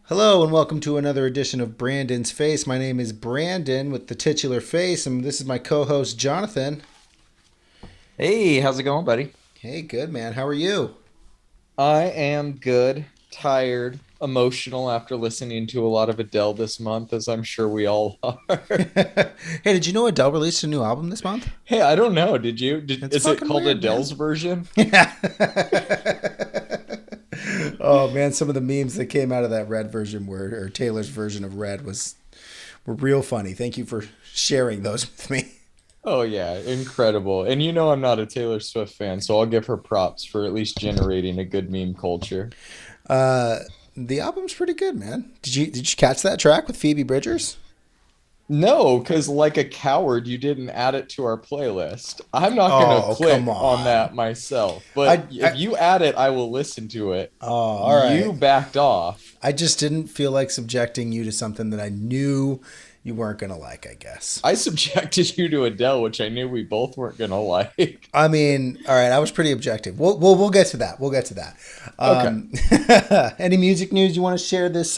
Hello and welcome to another edition of Brandon's Face. My name is Brandon with the titular face, and this is my co-host Jonathan. Hey, how's it going, buddy? Hey, good man. How are you? I am good, tired, emotional after listening to a lot of Adele this month, as I'm sure we all are. Hey, did you know Adele released a new album this month? Hey, I don't know. Did you? It's Is it fucking called weird, man. Adele's version? Yeah. Oh man, some of the memes that came out of that Red version or Taylor's version of Red were real funny. Thank you for sharing those with me. Oh yeah, incredible. And you know I'm not a Taylor Swift fan, so I'll give her props for at least generating a good meme culture. Uh, the album's pretty good, man. Did you catch that track with Phoebe Bridgers? No, because like a coward, you didn't add it to our playlist. I'm not gonna Oh, click come on on. that myself, I, but if I you add it, I will listen to it. oh, all You right. backed off. I just didn't feel like subjecting you to something that I knew you weren't gonna like, I guess. I subjected you to Adele, which I knew we both weren't gonna like. I mean, all right, I was pretty objective. We'll get to that. We'll get to that. Okay. Any music news you want to share this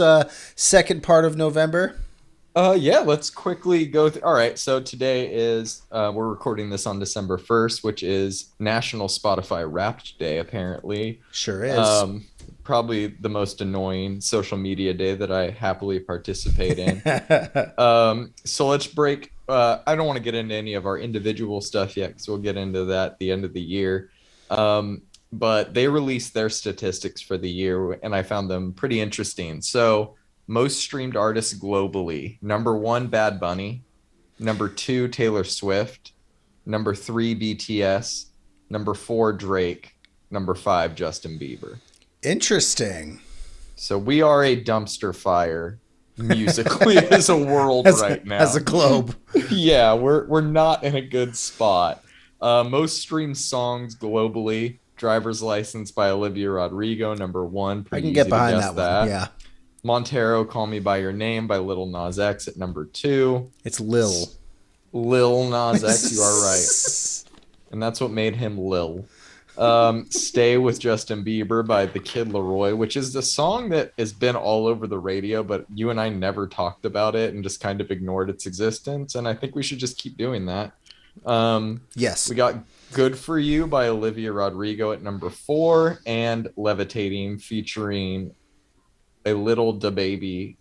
second part of November? Yeah, let's quickly go through. All right, so today is we're recording this on December 1st, which is National Spotify Wrapped Day, apparently. Sure is. Um, Probably the most annoying social media day that I happily participate in. So let's break. I don't want to get into any of our individual stuff yet, because we'll get into that at the end of the year. But they released their statistics for the year, and I found them pretty interesting. So, most streamed artists globally: number one, Bad Bunny; number two, Taylor Swift; number three, BTS; number four, Drake; number five, Justin Bieber. Interesting. So we are a dumpster fire musically as a world right As a now. globe. Yeah, we're not in a good spot. Most streamed songs globally: "Driver's License" by Olivia Rodrigo, number one. I Pretty can get easy to behind guess that one. that. Yeah. Montero, "Call Me by Your Name" by Little Nas X at number two. It's Lil. Lil Nas X, you are right, and that's what made him Lil. "Stay" with Justin Bieber by The Kid Laroi, which is the song that has been all over the radio, but you and I never talked about it and just kind of ignored its existence. And I think we should just keep doing that. Yes. We got "Good for You" by Olivia Rodrigo at number four, and "Levitating" featuring a little da baby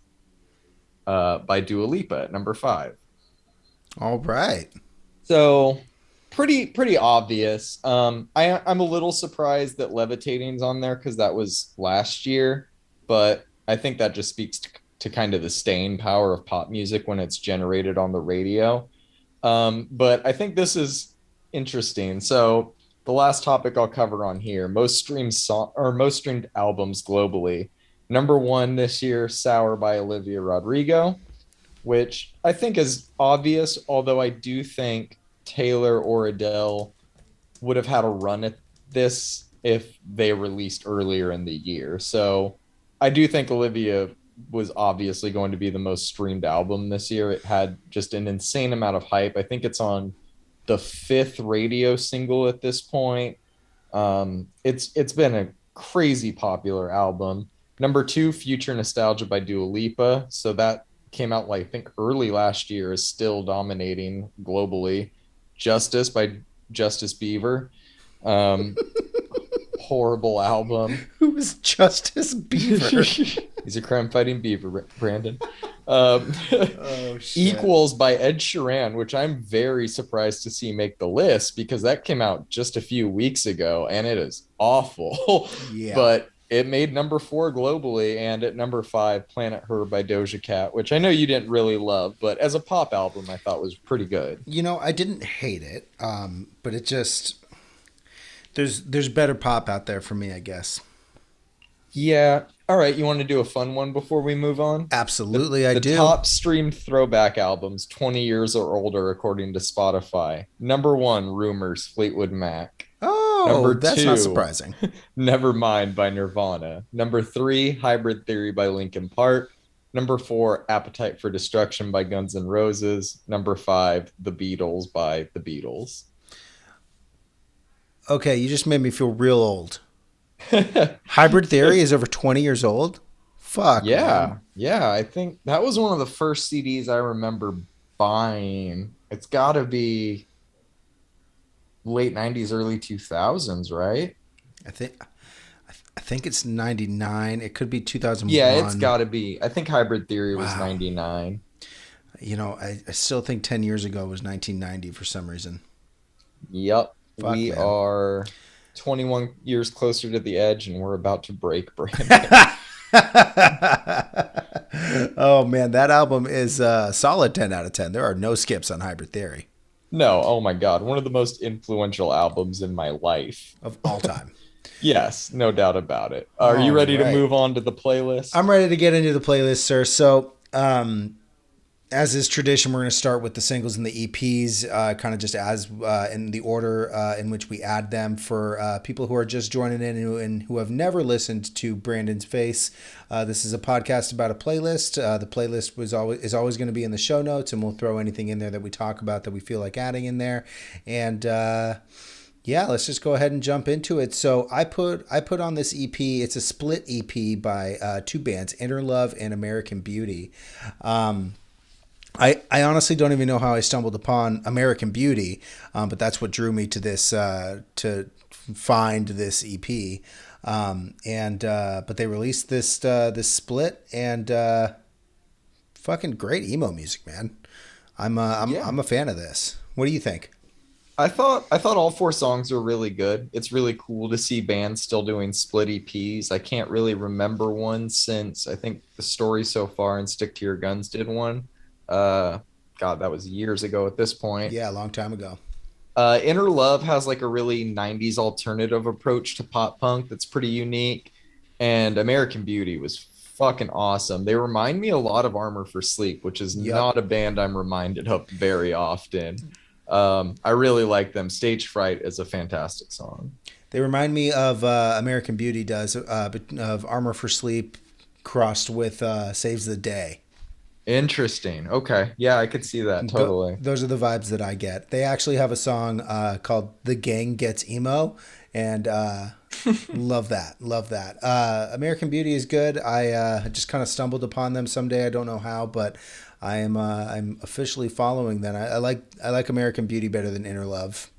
by Dua Lipa at number five. All right. So pretty obvious. I'm a little surprised that "Levitating's" on there, because that was last year, but I think that just speaks to kind of the staying power of pop music when it's generated on the radio. But I think this is interesting. So the last topic I'll cover on here: most streamed albums globally. Number one this year, "Sour" by Olivia Rodrigo, which I think is obvious, although I do think Taylor or Adele would have had a run at this if they released earlier in the year. So I do think Olivia was obviously going to be the most streamed album this year. It had just an insane amount of hype. I think it's on the fifth radio single at this point. It's been a crazy popular album. Number two, "Future Nostalgia" by Dua Lipa. So that came out, like, I think early last year, is still dominating globally. "Justice" by Justice Bieber. Um, Horrible album. Who is Justice Beaver? He's a crime fighting beaver, Brandon. Um, Oh shit. "Equals" by Ed Sheeran, which I'm very surprised to see make the list, because that came out just a few weeks ago and it is awful. Yeah. But it made number four globally. And at number five, "Planet Her" by Doja Cat, which I know you didn't really love, but as a pop album, I thought was pretty good. I didn't hate it, but it just there's better pop out there for me, I guess. Yeah. All right. You want to do a fun one before we move on? Absolutely, I The do. top streamed throwback albums 20 years or older, according to Spotify. Number one, "Rumors," Fleetwood Mac. Oh, Number that's not two, surprising. "Nevermind" by Nirvana. Number three, "Hybrid Theory" by Linkin Park. Number four, "Appetite for Destruction" by Guns N' Roses. Number five, "The Beatles" by The Beatles. Okay, you just made me feel real old. Hybrid Theory is over 20 years old. Fuck, man. Yeah. I think that was one of the first CDs I remember buying. It's got to be late 90s, early 2000s, right? I think I think it's 99. It could be Yeah, it's 2001. got to be. I think Hybrid Theory was Wow. 99. You know, I still think 10 years ago was 1990 for some reason. Yep. Fuck, We man. are 21 years closer to the edge and we're about to break Brandon. Oh man, that album is a solid 10 out of 10. There are no skips on Hybrid Theory No, oh my God. One of the most influential albums in my life. of all time. Yes, no doubt about it. Are you All ready to right. move on to the playlist? I'm ready to get into the playlist, sir. So, as is tradition, we're going to start with the singles and the EPs, kind of just as in the order in which we add them for people who are just joining in and who have never listened to Brandon's Face. This is a podcast about a playlist. The playlist is always going to be in the show notes, and we'll throw anything in there that we talk about that we feel like adding in there. And yeah, let's just go ahead and jump into it. So I put on this EP. It's a split EP by two bands, Inner Love and American Beauty. I honestly don't even know how I stumbled upon American Beauty, but that's what drew me to this to find this EP. But they released this split and fucking great emo music, man. Yeah. I'm a fan of this. What do you think? I thought all four songs were really good. It's really cool to see bands still doing split EPs. I can't really remember one since I think The Story So Far and Stick to Your Guns did one. Uh God, that was years ago at this point. Yeah, a long time ago. Inner Love has like a really 90s alternative approach to pop punk that's pretty unique. And American Beauty was fucking awesome. They remind me a lot of Armor for Sleep, which is Yep. not a band I'm reminded of very often. I really like them. Stage Fright is a fantastic song. They remind me of American Beauty does of Armor for Sleep crossed with Saves the Day. Interesting. Okay. Yeah, I could see that totally. Those are the vibes that I get. They actually have a song called "The Gang Gets Emo," and love that. Love that. American Beauty is good. I just kind of stumbled upon them someday. I don't know how, but I'm officially following them. I like American Beauty better than Inner Love,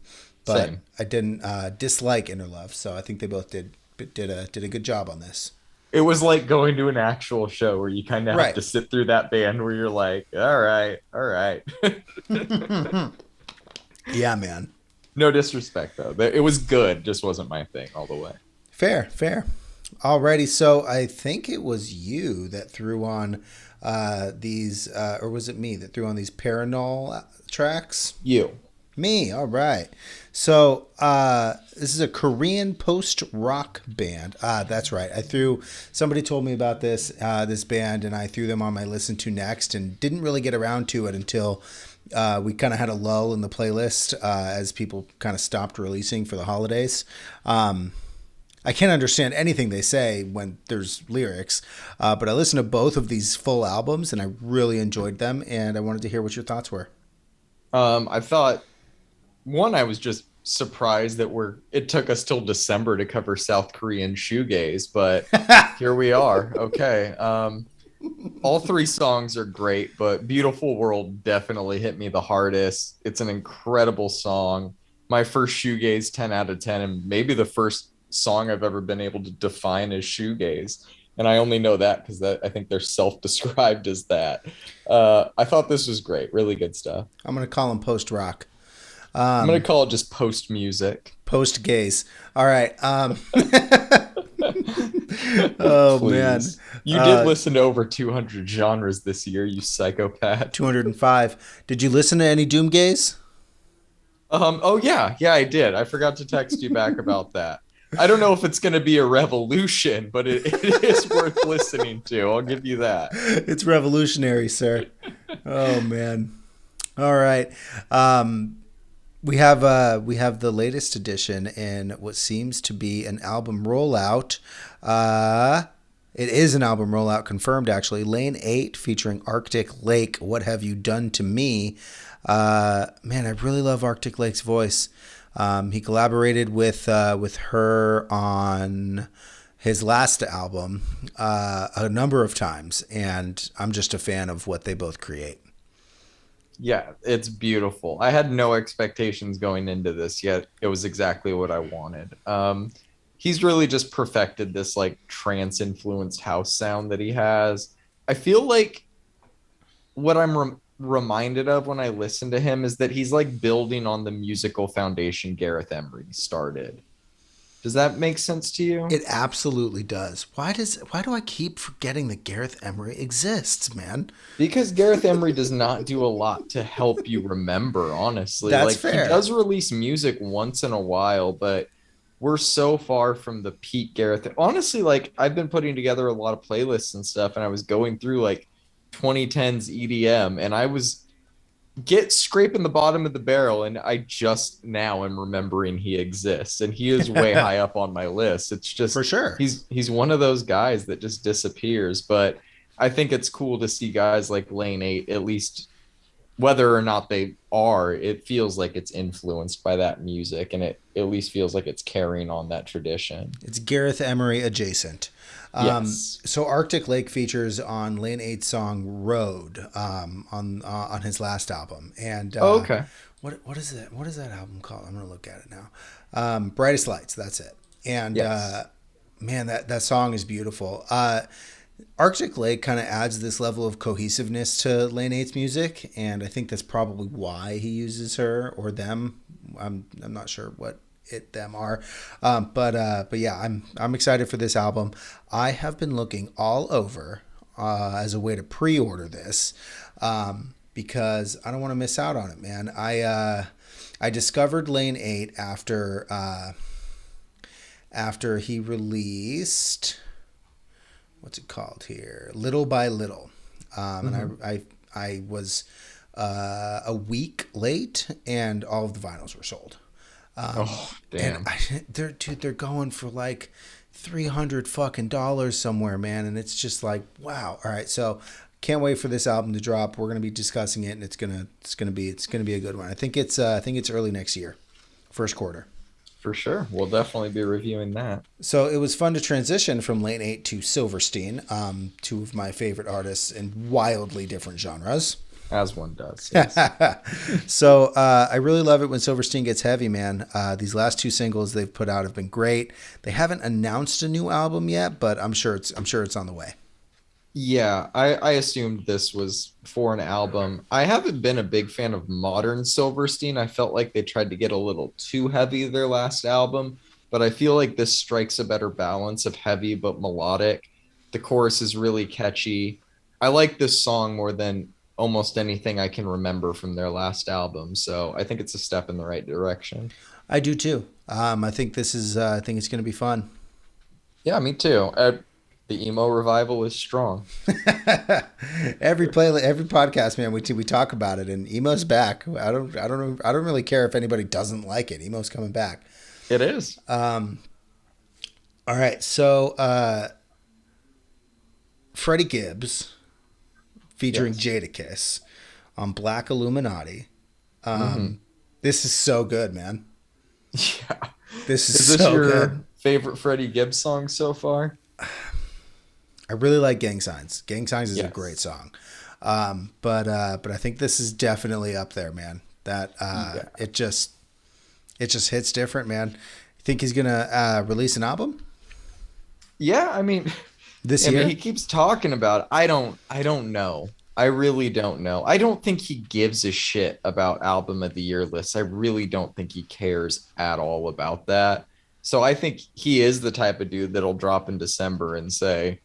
but Same. I didn't dislike Inner Love. So I think they both did a good job on this. It was like going to an actual show where you kind of have Right. to sit through that band where you're like, all right, all right. Yeah, man. No disrespect though. It was good, just wasn't my thing all the way. Fair, fair. Alrighty, so I think it was you that threw on these, or was it me that threw on these Paranol tracks? You. Me, all right. So this is a Korean post rock band. That's right. Somebody told me about this band, and I threw them on my listen to next, and didn't really get around to it until we kind of had a lull in the playlist as people kind of stopped releasing for the holidays. I can't understand anything they say when there's lyrics, but I listened to both of these full albums, and I really enjoyed them, and I wanted to hear what your thoughts were. I thought one, I was just surprised that it took us till December to cover South Korean shoegaze, but here we are. Okay. All three songs are great, but Beautiful World definitely hit me the hardest. It's an incredible song. My first shoegaze 10 out of 10, and maybe the first song I've ever been able to define as shoegaze. And I only know that because I think they're self-described as that. I thought this was great. Really good stuff. I'm going to call them post rock. I'm going to call it just post music. Post gaze. All right. Oh, man. Please. You did listen to over 200 genres this year, you psychopath. 205. Did you listen to any Doom Gaze? Oh yeah, I did. I forgot to text you back about that. I don't know if it's going to be a revolution, but it is worth listening to. I'll give you that. It's revolutionary, sir. Oh, man. All right. We have the latest edition in what seems to be an album rollout. It is an album rollout confirmed, actually. Lane 8 featuring Arctic Lake. What Have You Done to Me? Man, I really love Arctic Lake's voice. He collaborated with her on his last album a number of times, and I'm just a fan of what they both create. Yeah, it's beautiful. I had no expectations going into this, yet it was exactly what I wanted. He's really just perfected this like trance influenced house sound that he has. I feel like what I'm reminded of when I listen to him is that he's like building on the musical foundation Gareth Emery started. Does that make sense to you? It absolutely does. Why do I keep forgetting that Gareth Emery exists, man? Because Gareth Emery does not do a lot to help you remember, honestly. That's Like he fair. does release music once in a while, but we're so far from the peak Gareth. Honestly, like I've been putting together a lot of playlists and stuff, and I was going through like 2010s EDM, and I was get scraping the bottom of the barrel, and I just now am remembering he exists, and he is way high up on my list. It's For just sure. he's one of those guys that just disappears, but I think it's cool to see guys like Lane 8, at least whether or not they are, it feels like it's influenced by that music, and it at least feels like it's carrying on that tradition. It's Gareth Emery adjacent. Yes. So Arctic Lake features on Lane 8's song "Road" on his last album, and Oh, okay. what is it? What is that album called? I'm gonna look at it now. Brightest Lights. That's it. And Yes. man, that song is beautiful. Arctic Lake kind of adds this level of cohesiveness to Lane 8's music, and I think that's probably why he uses her or them. I'm not sure what it them are, but yeah, I'm excited for this album. I have been looking all over as a way to pre-order this because I don't want to miss out on it, man. I discovered Lane 8 after he released, what's it called here? Little by Little. Mhm. And I was a week late, and all of the vinyls were sold. Oh, And damn. they're going for like $300 fucking dollars somewhere, man. And it's just like, wow. All right, so can't wait for this album to drop. We're gonna be discussing it, and it's gonna be a good one. I think it's early next year, first quarter. For sure. We'll definitely be reviewing that. So it was fun to transition from Lane 8 to Silverstein, two of my favorite artists in wildly different genres. As one does, yes. So I really love it when Silverstein gets heavy, man. These last two singles they've put out have been great. They haven't announced a new album yet, but I'm sure it's on the way. Yeah, I assumed this was for an album. I haven't been a big fan of modern Silverstein. I felt like they tried to get a little too heavy their last album, but I feel like this strikes a better balance of heavy but melodic. The chorus is really catchy. I like this song more than almost anything I can remember from their last album, so I think it's a step in the right direction. I do too. I think it's going to be fun. Yeah, me too. The emo revival is strong. Every podcast, man, we talk about it, and emo's back. I don't really care if anybody doesn't like it. Emo's coming back. It is. All right, so Freddie Gibbs featuring Yes. Jadakiss on Black Illuminati. Hmm. This is so good, man. Yeah. This is Is this so good. your favorite Freddie Gibbs song so far? I really like Gang Signs. Gang Signs is a great Yes. song. But I think this is definitely up there, man. That Yeah. it just hits different, man. You think he's gonna release an album Yeah, I mean, this he year? keeps talking about it. I don't know. I really don't know. I don't think he gives a shit about album of the year lists. I really don't think he cares at all about that. So I think he is the type of dude that'll drop in December and say,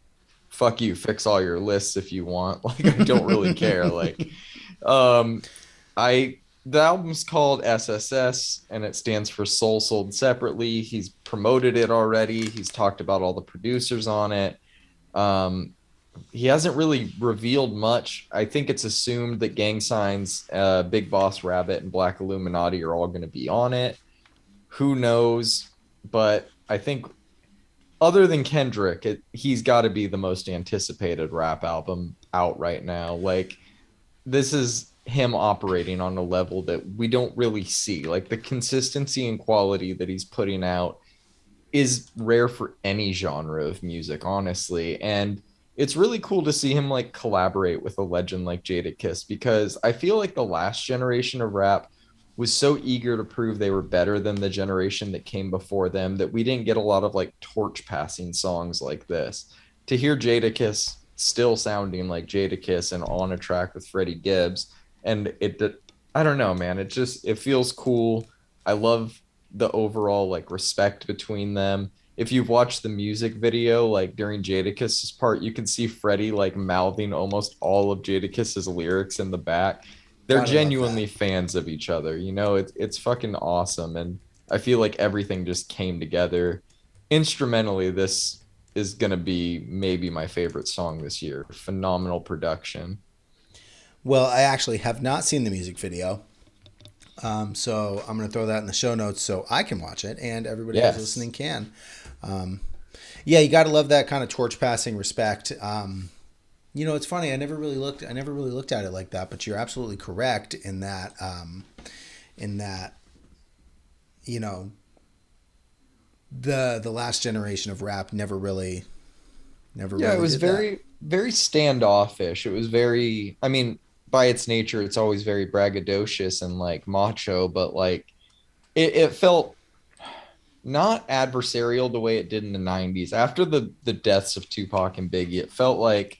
fuck you, fix all your lists if you want. Like I don't really care. Like um I the album's called SSS and it stands for Soul Sold Separately. He's promoted it already. He's talked about all the producers on it. Um he hasn't really revealed much. I think it's assumed that Gang Signs, Big Boss Rabbit, and Black Illuminati are all going to be on it. Who knows? But I think other than Kendrick, he's got to be the most anticipated rap album out right now. Like this is him operating on a level that we don't really see. Like the consistency and quality that he's putting out is rare for any genre of music, honestly. And it's really cool to see him like collaborate with a legend like Jadakiss, because I feel like the last generation of rap was so eager to prove they were better than the generation that came before them that we didn't get a lot of like torch passing songs like this. To hear Jadakiss still sounding like Jadakiss and on a track with Freddie Gibbs, and I don't know, man, it feels cool. I love the overall like respect between them. If you've watched the music video, like during Jadakiss's part, you can see Freddie like mouthing almost all of Jadakiss's lyrics in the back. They're Gotta love that. genuinely fans of each other. You know, it's fucking awesome, and I feel like everything just came together. Instrumentally, this is gonna be maybe my favorite song this year. Phenomenal production. Well, I actually have not seen the music video. So I'm going to throw that in the show notes so I can watch it and everybody else Yes. listening can. Yeah, you got to love that kind of torch passing respect. It's funny. I never really looked at it like that, but you're absolutely correct in that, in that, you know, the last generation of rap never Yeah, it really was did that. very standoffish. It was very, I mean, by its nature, it's always very braggadocious and like macho, but like it felt not adversarial the way it did in the 90s. After the deaths of Tupac and Biggie, it felt like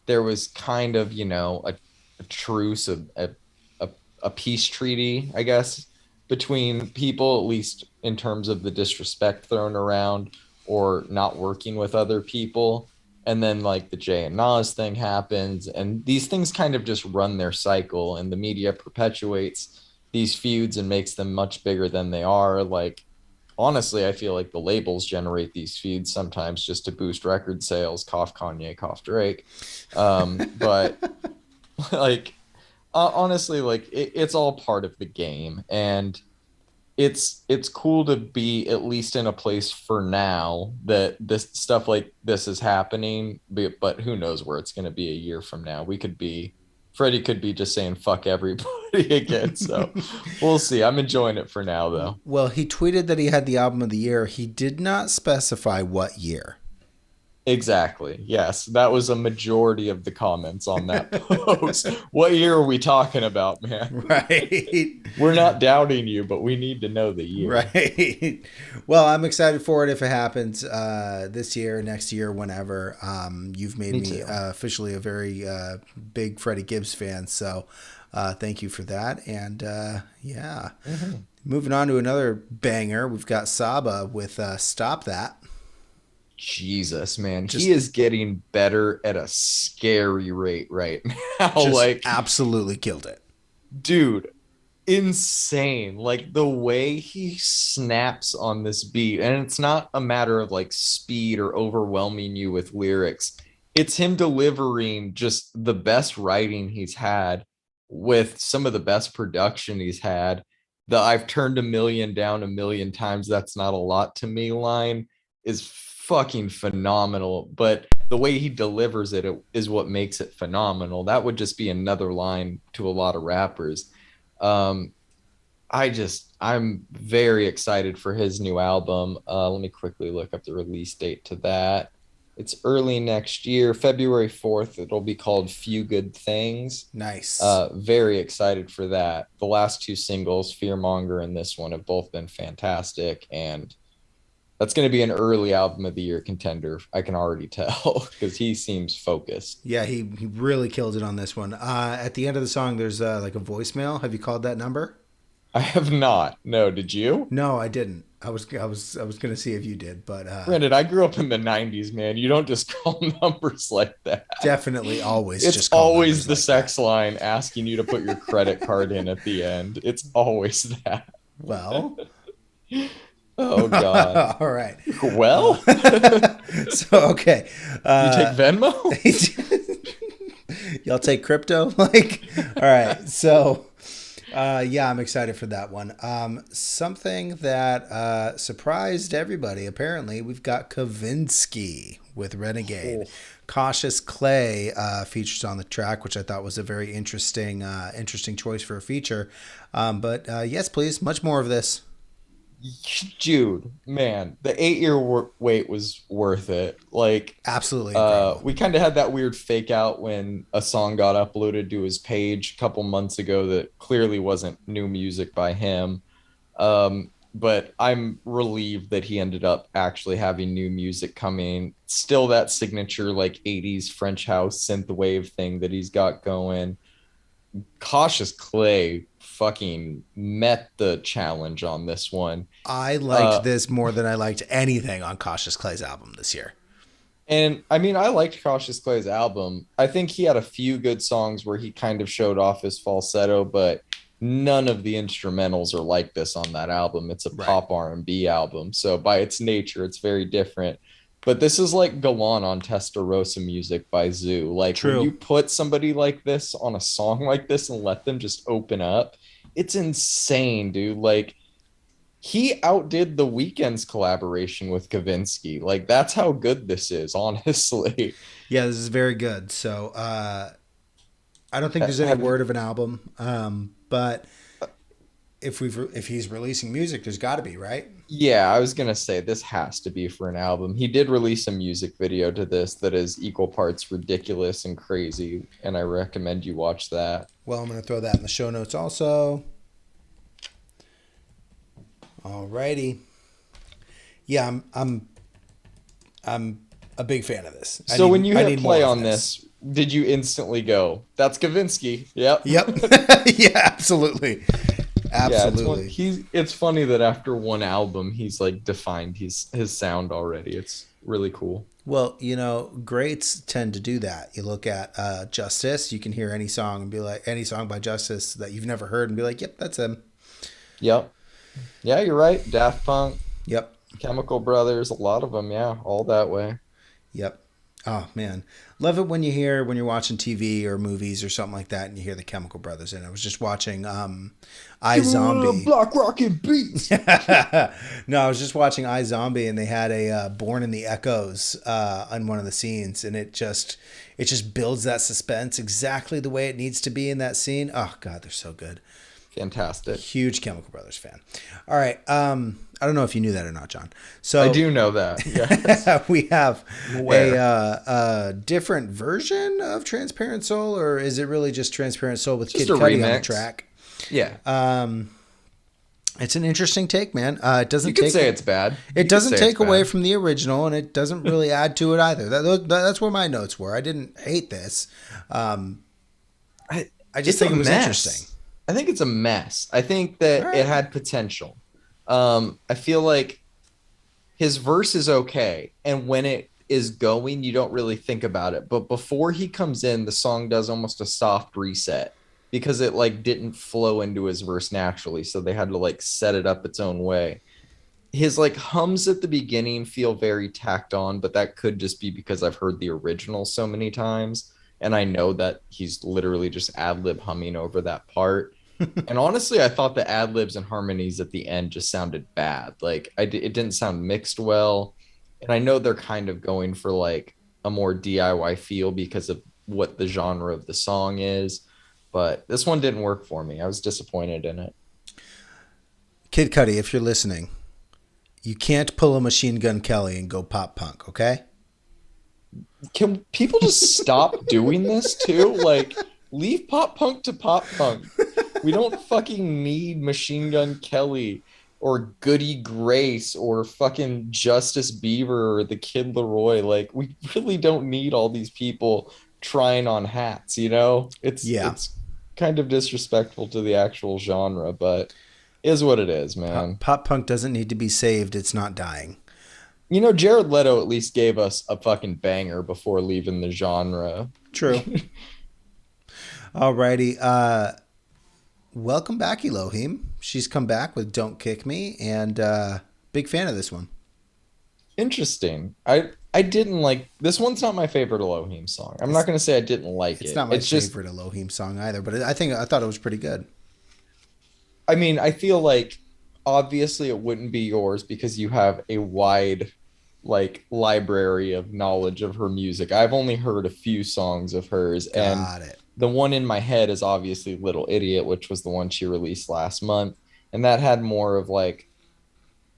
there was kind of, a truce, a, a peace treaty, I guess, between people, at least in terms of the disrespect thrown around or not working with other people. And then like the Jay and Nas thing happens, and these things kind of just run their cycle, and the media perpetuates these feuds and makes them much bigger than they are. Like honestly, I feel like the labels generate these feuds sometimes just to boost record sales. Cough Kanye, cough Drake. But like honestly, like it's all part of the game, and it's cool to be at least in a place for now that this stuff like this is happening. But who knows where it's going to be a year from now? Freddie could be just saying fuck everybody again. So we'll see. I'm enjoying it for now, though. Well, he tweeted that he had the album of the year. He did not specify what year. Exactly. Yes, that was a majority of the comments on that post. What year are we talking about, man? Right. We're not doubting you, but we need to know the year. Right. Well, I'm excited for it if it happens this year, next year, whenever. You've made Me me too. officially a very big Freddie Gibbs fan. So thank you for that. And yeah, Mhm. moving on to another banger. We've got Saba with Stop That. Jesus, man, he Just is getting better at a scary rate right now. just Like, absolutely killed it. dude, insane. Like the way he snaps on this beat, and it's not a matter of like speed or overwhelming you with lyrics. It's him delivering just the best writing he's had with some of the best production he's had. The I've turned a million down a million times, that's not a lot to me line is fucking phenomenal. But the way he delivers it is what makes it phenomenal. That would just be another line to a lot of rappers. Um, I'm very excited for his new album. Let me quickly look up the release date to that. It's early next year, February 4th. It'll be called Few Good Things. Nice. Very excited for that. The last two singles, Fearmonger and this one, have both been fantastic. And that's going to be an early album of the year contender. I can already tell because he seems focused. Yeah, he really killed it on this one. At the end of the song, there's like a voicemail. Have you called that number? I have not. No, did you? No, I didn't. I was gonna see if you did, but Granted, I grew up in the 90s, man. You don't just call numbers like that. definitely always It's just call always numbers the like that. sex line asking you to put your credit card in at the end. It's always that. Well, Oh, God. all right. Well, So okay, you take uh, Venmo? y'all take crypto, like, all right. So yeah, I'm excited for that one. Something that surprised everybody. Apparently, we've got Kavinsky with Renegade. Oh, Cautious Clay features on the track, which I thought was a very interesting choice for a feature. But yes, please, much more of this. Jude, man, the 8 year wait was worth it. Like, Absolutely incredible. we kind of had that weird fake out when a song got uploaded to his page a couple months ago that clearly wasn't new music by him. But I'm relieved that he ended up actually having new music coming. Still that signature like 80s French house synthwave thing that he's got going. Cautious Clay fucking met the challenge on this one. I liked Uh, this more than I liked anything on Cautious Clay's album this year. and I mean, I liked Cautious Clay's album. I think he had a few good songs where he kind of showed off his falsetto, but none of the instrumentals are like this on that album. It's a Right. pop R&B album, so by its nature, it's very different. But this is like Galan on Testarossa music by Zoo. Like when you True. put somebody like this on a song like this and let them just open up, it's insane, dude. Like he outdid the Weeknd's collaboration with Kavinsky. Like that's how good this is, honestly. Yeah, this is very good. So I don't think there's any Have word of an album, but if he's releasing music, there's got to be, right? Yeah, I was gonna say this has to be for an album. He did release a music video to this that is equal parts ridiculous and crazy, and I recommend you watch that. Well, I'm going to throw that in the show notes also. Alrighty. Yeah, I'm a big fan of this. So when you I hit need more play of on this, did you instantly go, "That's Kavinsky"? Yep. Yep. Yeah, absolutely. Yeah, Absolutely. it's funny that after one album he's like defined his sound already. It's really cool. Well, greats tend to do that. You look at Justice, you can hear any song and be like, any song by Justice that you've never heard and be like, yep, that's him. Yep. Yeah, you're right. Daft Punk, Yep. Chemical Brothers, a lot of them, yeah, all that way. Yep. Oh man, love it when you're watching TV or movies or something like that, and you hear the Chemical Brothers. And I was just watching I Give me one of them Zombie. block rockin' beats. No, I was just watching I Zombie, and they had a Born in the Echoes on one of the scenes, and it just builds that suspense exactly the way it needs to be in that scene. Oh God, they're so good. Fantastic. Huge Chemical Brothers fan. All right. I don't know if you knew that or not, John. So I do know that. Yes. we have I'm aware. a different version of Transparent Soul, or is it really just Transparent Soul with Just Kid a Cudi on the remix. track? Yeah. It's an interesting take, man. It doesn't You could take say it's bad. it You could doesn't say take it's away bad. from the original, and it doesn't really add to it either. That's where my notes were. I didn't hate this. I, I just it's think a it was mess. interesting. I think it's a mess. I think All that it right. had potential. I feel like his verse is okay, and when it is going, you don't really think about it. But before he comes in, the song does almost a soft reset because it like didn't flow into his verse naturally, so they had to like set it up its own way. His like hums at the beginning feel very tacked on, but that could just be because I've heard the original so many times and I know that he's literally just ad lib humming over that part. And honestly, I thought the ad libs and harmonies at the end just sounded bad. Like it didn't sound mixed well. And I know they're kind of going for like a more DIY feel because of what the genre of the song is, but this one didn't work for me. I was disappointed in it. Kid Cudi, if you're listening, you can't pull a Machine Gun Kelly and go pop punk, okay? Can people just stop doing this too? Like, leave pop punk to pop punk. We don't fucking need Machine Gun Kelly or Goody Grace or fucking Justice Beaver or the Kid Leroy. Like, we really don't need all these people trying on hats, you know? Yeah. It's kind of disrespectful to the actual genre, but is what it is, man. Pop punk doesn't need to be saved. It's not dying. You know, Jared Leto at least gave us a fucking banger before leaving the genre. True. Alrighty. Welcome back, Elohim. She's come back with Don't Kick Me, and big fan of this one. Interesting. I didn't like this one's not my favorite Elohim song. I'm not gonna say I didn't like It's it. not my It's just favorite Elohim song either, but I thought it was pretty good. I mean, I feel like obviously it wouldn't be yours because you have a wide like library of knowledge of her music. I've only heard a few songs of hers, and Got it. the one in my head is obviously Little Idiot, which was the one she released last month, and that had more of like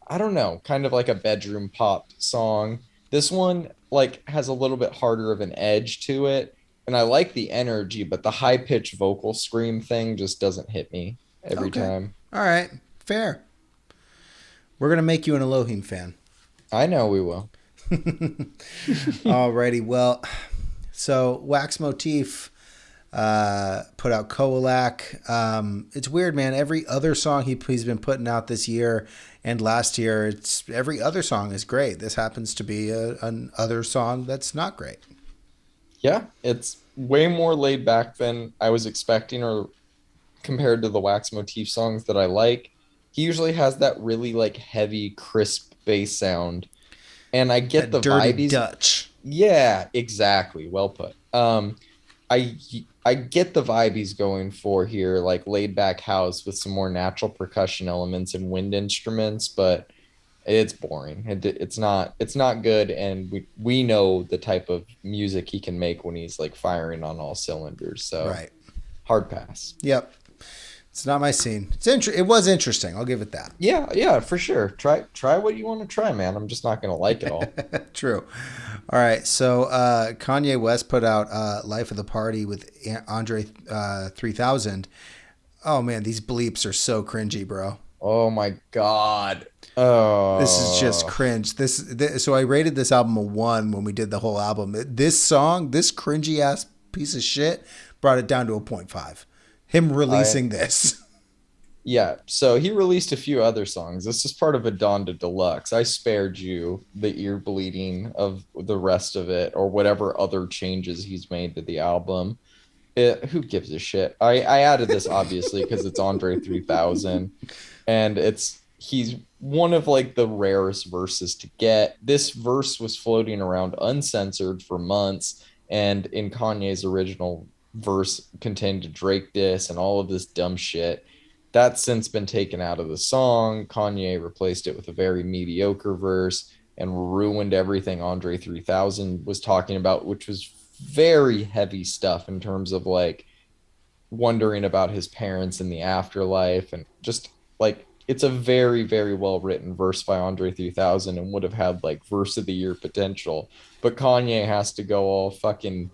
I don't know, kind of like a bedroom pop song. This one like has a little bit harder of an edge to it, and I like the energy, but the high pitched vocal scream thing just doesn't hit me every Okay. time. All right. Fair. We're going to make you an Elohim fan. I know we will. Alrighty. Well, so Wax Motif put out Coalac. It's weird, man. Every other song he's been putting out this year and last year, it's every other song is great. This happens to be an other song that's not great. Yeah, it's way more laid back than I was expecting or compared to the Wax Motif songs that I like. He usually has that really like heavy, crisp bass sound. And I get That the dirty vibe he's Dutch. yeah, exactly. Well put. I I get the vibe he's going for here, like laid back house with some more natural percussion elements and wind instruments, but it's boring. It's not good, and we know the type of music he can make when he's like firing on all cylinders. So Right. hard pass. Yep. It's not my scene. It was interesting. I'll give it that. Yeah, yeah, for sure. Try what you want to try, man. I'm just not gonna like it all. True. All right. So Kanye West put out "Life of the Party" with Andre 3000. Oh man, these bleeps are so cringy, bro. Oh my God. This is just Oh, cringe. So I rated this album a 1 when we did the whole album. This song, this cringy ass piece of shit, brought it down to a 0.5. Him I releasing this. yeah. So he released a few other songs. This is part of a Donda Deluxe. I spared you the ear bleeding of the rest of it or whatever other changes he's made to the album. Who gives a shit? I added this obviously because it's Andre 3000 and he's one of like the rarest verses to get. This verse was floating around uncensored for months, and in Kanye's original verse contained a Drake diss and all of this dumb shit. That's since been taken out of the song. Kanye replaced it with a very mediocre verse and ruined everything Andre 3000 was talking about, which was very heavy stuff in terms of like wondering about his parents in the afterlife and just like it's a very very well written verse by Andre 3000 and would have had like verse of the year potential, but Kanye has to go all fucking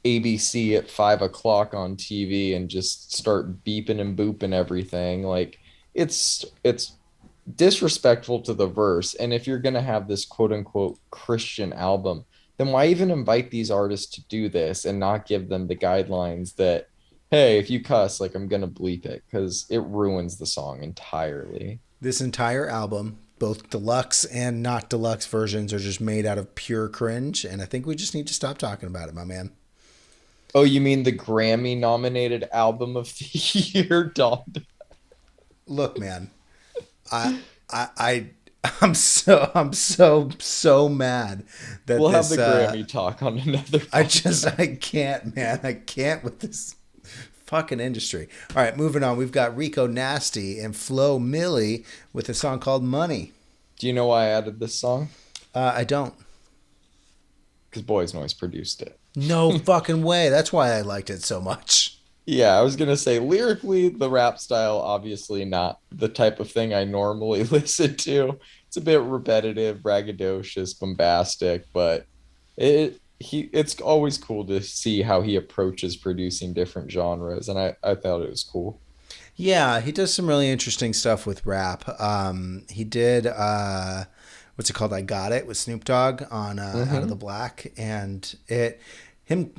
ABC at 5 o'clock on TV and just start beeping and booping everything. Like it's disrespectful to the verse. And if you're gonna have this quote unquote Christian album, then why even invite these artists to do this and not give them the guidelines that, hey, if you cuss, like I'm gonna bleep it because it ruins the song entirely. This entire album, both deluxe and not deluxe versions, are just made out of pure cringe. And I think we just need to stop talking about it, my man. Oh, you mean the Grammy nominated album of the year, Dog? Look, man, I, I, I I'm so mad that We'll have this the Grammy talk on another I podcast. can't, man. I can't with this fucking industry. All right, moving on. We've got Rico Nasty and Flo Milli with a song called Money. Do you know why I added this song? I don't. Because Boys Noise produced it. No fucking way. That's why I liked it so much. Yeah, I was gonna say lyrically, the rap style, obviously not the type of thing I normally listen to. It's a bit repetitive, braggadocious, bombastic, but it's always cool to see how he approaches producing different genres, and I thought it was cool. Yeah, he does some really interesting stuff with rap. He did what's it called? I Got It with Snoop Dogg on Out of the Hmm. Black, and it him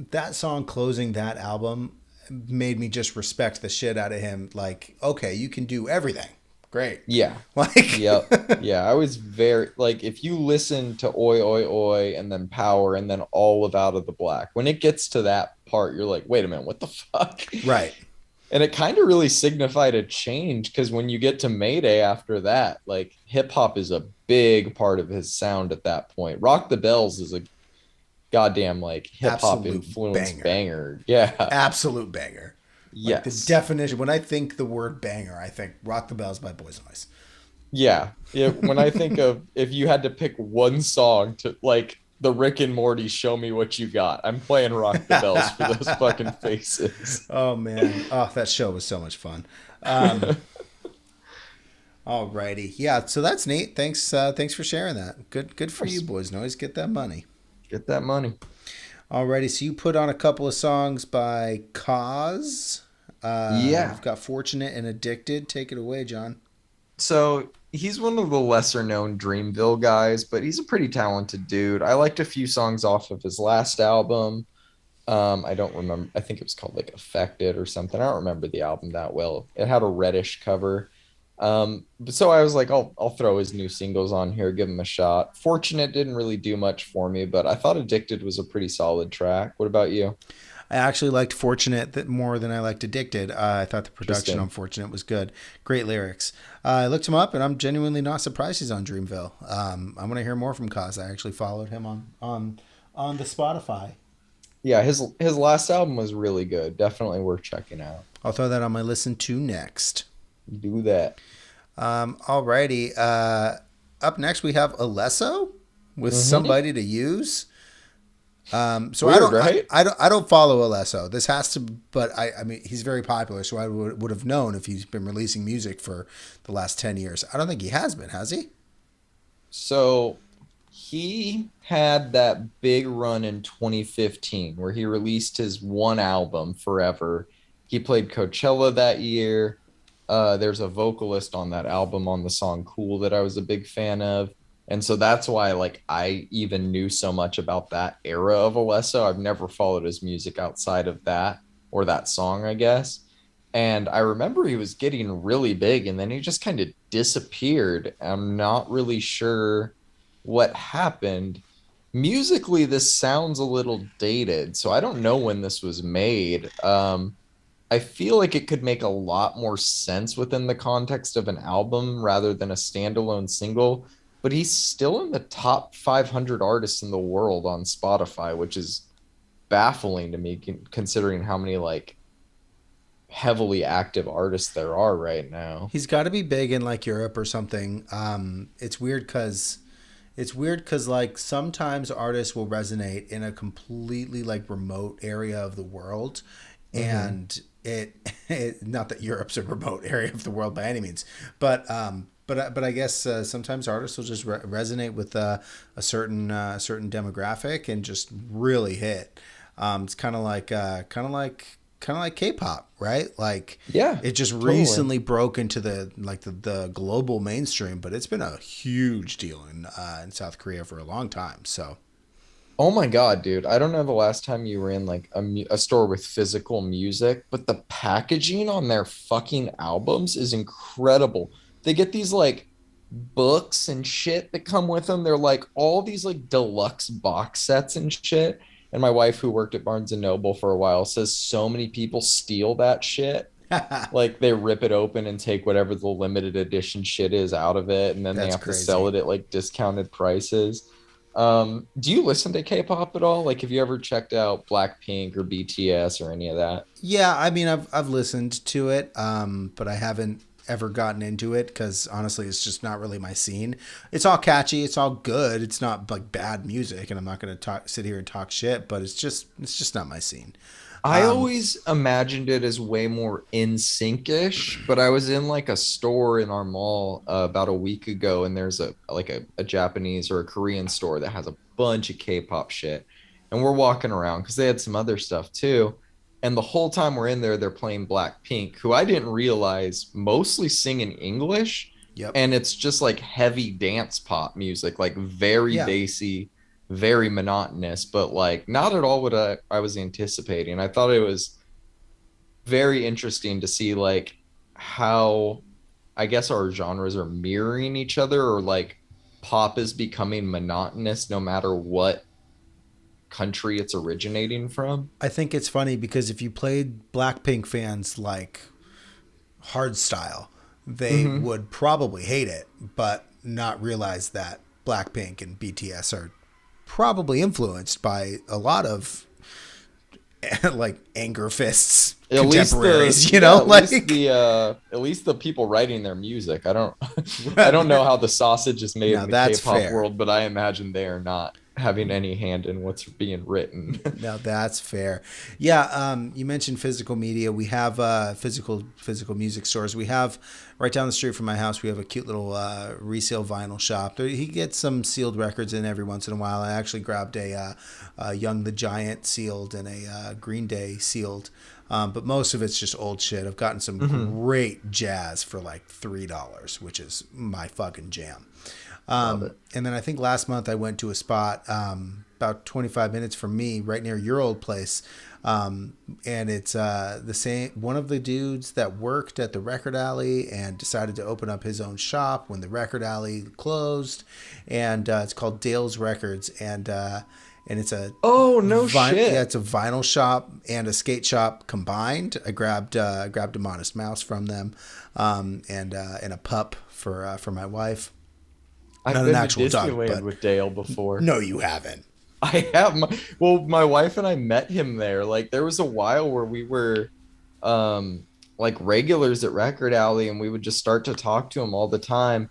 that song closing that album made me just respect the shit out of him. Like, okay, you can do everything. Great. Yeah. Like, Yep. Yeah. I was very like if you listen to Oi Oi Oi and then Power and then all of Out of the Black, when it gets to that part, you're like, wait a minute, what the fuck? right. And it kind of really signified a change because when you get to Mayday after that, like hip hop is a big part of his sound at that point. Rock the Bells is a goddamn like hip hop Absolute influenced banger. banger. Yeah. Absolute banger. Like the Yes. definition, when I think the word banger, I think Rock the Bells by Boys Noise. Yeah. Yeah. When I think of if you had to pick one song to like the Rick and Morty show me what you got, I'm playing Rock the Bells for those fucking faces. Oh man. Oh, that show was so much fun. Um, Alrighty. Yeah, so that's neat. Thanks for sharing that. Good Of for you course, boys. And always get that money. get that money. Alrighty, so you put on a couple of songs by Cause. Yeah. You've got Fortunate and Addicted. Take it away, John. So he's one of the lesser known Dreamville guys, but he's a pretty talented dude. I liked a few songs off of his last album. I don't remember. I think it was called like Affected or something. I don't remember the album that well. It had a reddish cover. But so I was like, I'll throw his new singles on here, give him a shot. Fortunate didn't really do much for me, but I thought Addicted was a pretty solid track. What about you? I actually liked Fortunate more than I liked Addicted. I thought the production on Interesting. Fortunate was good. Great lyrics. I looked him up, and I'm genuinely not surprised he's on Dreamville. I'm going to hear more from Cause. I actually followed him on the Spotify. Yeah, his last album was really good. Definitely worth checking out. I'll throw that on my listen to next. Do that. Alrighty. Up next, we have Alesso with Hmm. Somebody to Use. So I Weird, don't, right? I don't follow Alesso. This has to, but I mean, he's very popular, so I would have known if he's been releasing music for the last 10 years. I don't think he has been, has he? So he had that big run in 2015 where he released his one album, Forever. He played Coachella that year. There's a vocalist on that album on the song Cool that I was a big fan of. And so that's why like I even knew so much about that era of Alesso. I've never followed his music outside of that or that song, I guess. And I remember he was getting really big and then he just kind of disappeared. I'm not really sure what happened. Musically, this sounds a little dated, so I don't know when this was made. I feel like it could make a lot more sense within the context of an album rather than a standalone single. But he's still in the top 500 artists in the world on Spotify, which is baffling to me considering how many like heavily active artists there are right now. He's got to be big in like Europe or something. It's weird because like sometimes artists will resonate in a completely like remote area of the world, Hmm. and it not that Europe's a remote area of the world by any means, but I guess sometimes artists will just resonate with a certain demographic and just really hit. It's kind of like K-pop, right? Like Yeah, it just totally. recently broke into the global mainstream, but it's been a huge deal in South Korea for a long time. So Oh my God, dude. I don't know the last time you were in like a store with physical music, but the packaging on their fucking albums is incredible. They get these like books and shit that come with them. They're like all these like deluxe box sets and shit. And my wife, who worked at Barnes and Noble for a while, says so many people steal that shit. Like they rip it open and take whatever the limited edition shit is out of it, and then they that's have to sell crazy. it at like discounted prices. Do you listen to K-pop at all? Like, have you ever checked out Blackpink or BTS or any of that? Yeah, I mean, I've listened to it, but I haven't ever gotten into it because honestly, it's just not really my scene. It's all catchy, it's all good. It's not like bad music, and I'm not going to talk sit here and talk shit. But it's just not my scene. I Um, always imagined it as way more in sync-ish, but I was in like a store in our mall about a week ago, and there's a Japanese or a Korean store that has a bunch of K-pop shit, and we're walking around because they had some other stuff too, and the whole time we're in there, they're playing Blackpink, who I didn't realize mostly sing in English, yep. and it's just like heavy dance pop music, like very Yeah. bassy, very monotonous, but like not at all what I was anticipating. I thought it was very interesting to see like how I guess our genres are mirroring each other or like pop is becoming monotonous no matter what country it's originating from. I think it's funny because if you played Blackpink fans like hardstyle, they Hmm. would probably hate it, but not realize that Blackpink and BTS are probably influenced by a lot of like anger fists At least the contemporaries, yeah, like at least the people writing their music. I don't I don't know no, how the sausage is made in the that's K-pop fair. world, but I imagine they are not having any hand in what's being written. No, that's fair. Yeah, you mentioned physical media. We have physical music stores. We have right down the street from my house. We have a cute little resale vinyl shop. He gets some sealed records in every once in a while. I actually grabbed a Young the Giant sealed and a Green Day sealed. But most of it's just old shit. I've gotten some Hmm. great jazz for like $3, which is my fucking jam. Love it. And then I think last month I went to a spot about 25 minutes from me, right near your old place. And it's the same one of the dudes that worked at the record alley and decided to open up his own shop when the record alley closed. And it's called Dale's Records. And it's a Oh, no yeah, shit. it's a vinyl shop and a skate shop combined. I grabbed a Modest Mouse from them, and a pup for my wife. I've Not an been to actual dog, Disneyland but with Dale before. no, you haven't. I have my wife and I met him there. Like there was a while where we were like regulars at Record Alley and we would just start to talk to him all the time.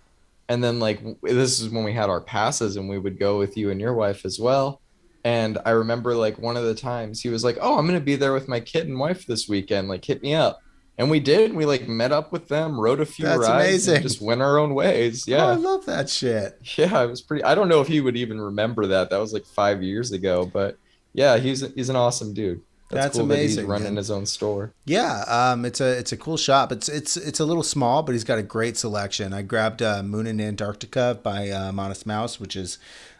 And then like this is when we had our passes and we would go with you and your wife as well. And I remember like one of the times he was like, "Oh, I'm gonna be there with my kid and wife this weekend. Like hit me up." And we did. We like met up with them, rode a few That's rides, and amazing. just went our own ways. Oh, I Yeah. love that shit. Yeah, it was pretty. I don't know if he would even remember that. That was like 5 years ago, but yeah, he's an awesome dude. That's That's cool that he's amazing, running man. his own store. Yeah, it's a cool shop. It's a little small, but he's got a great selection. I grabbed Moon in Antarctica by Modest Mouse, which is,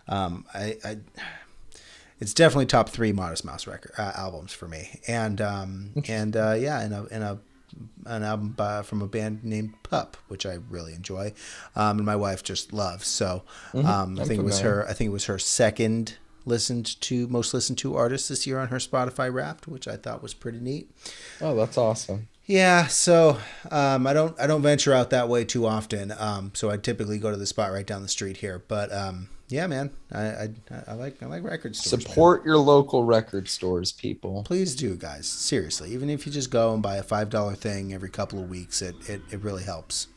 I it's definitely top three Modest Mouse record albums for me. And yeah, and a an album from a band named Pup, which I really enjoy, and my wife just loves. So I I'm think it was familiar. her. I think it was her second most listened to artist this year on her Spotify Wrapped, which I thought was pretty neat. Oh, that's awesome. Yeah, so I don't venture out that way too often. So I typically go to the spot right down the street here. But yeah, man, I like record stores, man. Support your local record stores, people. Please do, guys. Seriously, even if you just go and buy a $5 thing every couple of weeks, it really helps.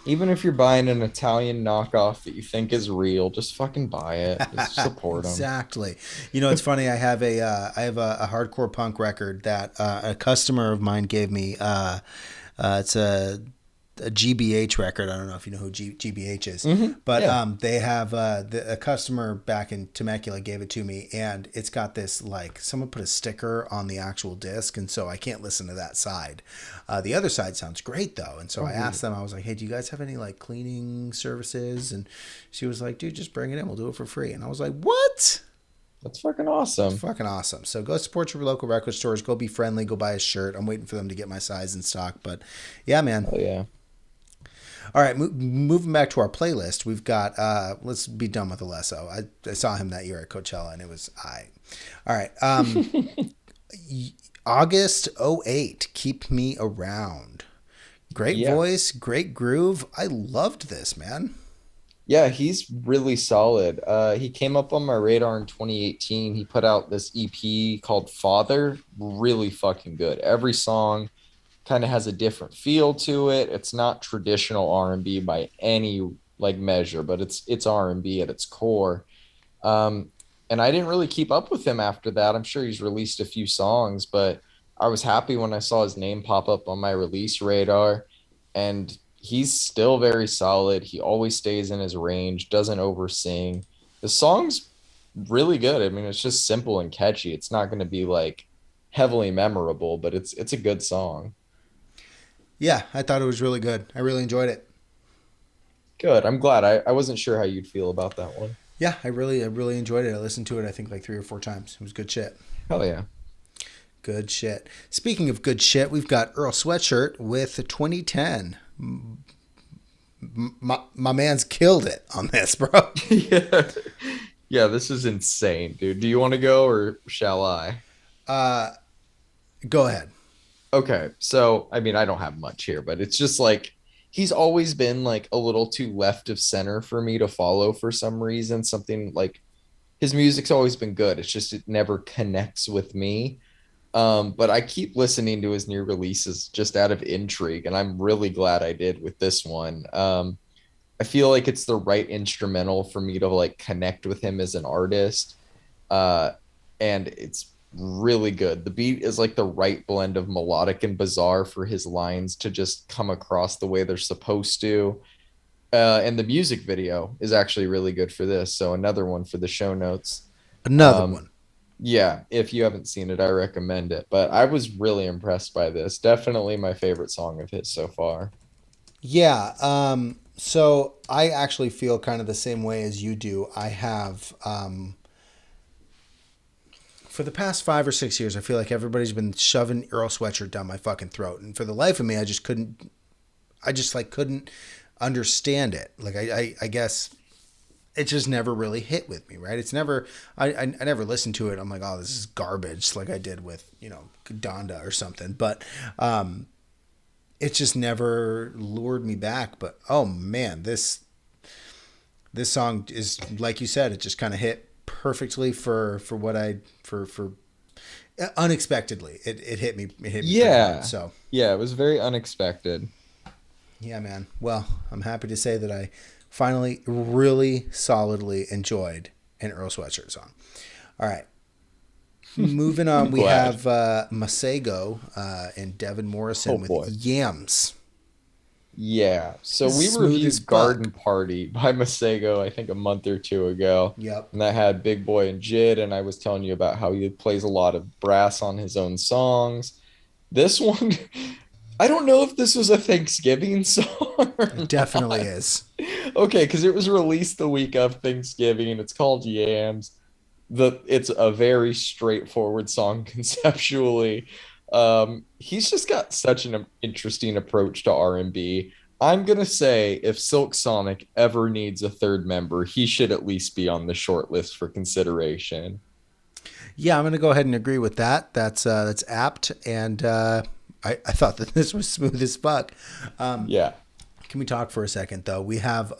Even if you're buying an Italian knockoff that you think is real, just fucking buy it. Just support them. Exactly. You know, it's funny. I have a hardcore punk record that a customer of mine gave me. It's a GBH record. I don't know if you know who GBH is, but Yeah. they have a customer back in Temecula gave it to me, and it's got this like someone put a sticker on the actual disc, and so I can't listen to that side. The other side sounds great though, and so Oh, I asked really? them. I was like, "Hey, do you guys have any like cleaning services?" And she was like, "Dude, just bring it in. We'll do it for free." And I was like, "What?" That's fucking awesome. Fucking awesome. So go support your local record stores. Go be friendly. Go buy a shirt. I'm waiting for them to get my size in stock. But yeah, man. Oh yeah. All right, moving back to our playlist, we've got. Let's be done with Alesso. I saw him that year at Coachella, and it was I. All right, August '08. Keep Me Around. Great Yeah. voice, great groove. I loved this, man. Yeah, he's really solid. He came up on my radar in 2018. He put out this EP called Father, really fucking good. Every song kind of has a different feel to it. It's not traditional R&B by any like measure, but it's R&B at its core. Um, and I didn't really keep up with him after that. I'm sure he's released a few songs, but I was happy when I saw his name pop up on my release radar. And he's still very solid. He always stays in his range, doesn't oversing. The song's really good. I mean, it's just simple and catchy. It's not going to be like heavily memorable, but it's a good song. Yeah, I thought it was really good. I really enjoyed it. Good. I'm glad. I wasn't sure how you'd feel about that one. Yeah, I really enjoyed it. I listened to it, I think, like 3 or 4 times. It was good shit. Hell yeah. Good shit. Speaking of good shit, we've got Earl Sweatshirt with 2010. My man's killed it on this, bro. Yeah. Yeah, this is insane, dude. Do you want to go or shall I? Uh, Go ahead. Okay, so I mean, I don't have much here, but it's just like he's always been like a little too left of center for me to follow for some reason. Something like his music's always been good. It's just it never connects with me. But I keep listening to his new releases just out of intrigue, and I'm really glad I did with this one. I I feel like it's the right instrumental for me to like connect with him as an artist. Uh, and it's really good. The beat is like the right blend of melodic and bizarre for his lines to just come across the way they're supposed to. And the music video is actually really good for this. So another one for the show notes. Another Um, one. yeah, if you haven't seen it, I recommend it. But I was really impressed by this. Definitely my favorite song of his so far. Yeah. So I actually feel kind of the same way as you do. I have, for the past 5 or 6 years, I feel like everybody's been shoving Earl Sweatshirt down my fucking throat. And for the life of me, I just like couldn't understand it. Like, I guess it just never really hit with me, right? It's never, I never listened to it. I'm like, oh, this is garbage, like I did with, Donda or something. But, it just never lured me back. But oh man, this song is, like you said, it just kind of hit perfectly for what I for unexpectedly. It hit me pretty hard. Yeah. So Yeah, it was very unexpected. yeah, man. Well, I'm happy to say that I finally really solidly enjoyed an Earl Sweatshirt song. All right. Moving I'm on, we glad. have Masego and Devin Morrison Oh with boy. Yams. Yeah. So we Smooth as reviewed Garden fuck. Party by Masego, I think a month or two ago. Yep. And that had Big Boy and Jid, and I was telling you about how he plays a lot of brass on his own songs. This one, I don't know if this was a Thanksgiving song or It definitely not. is. Okay, because it was released the week of Thanksgiving. It's called Yams. It's a very straightforward song conceptually. He's just got such an interesting approach to R&B. I'm gonna say if Silk Sonic ever needs a third member, he should at least be on the short list for consideration. Yeah, I'm gonna go ahead and agree with that. That's apt, and I thought that this was smooth as fuck. Um, Yeah, can we talk for a second though? We have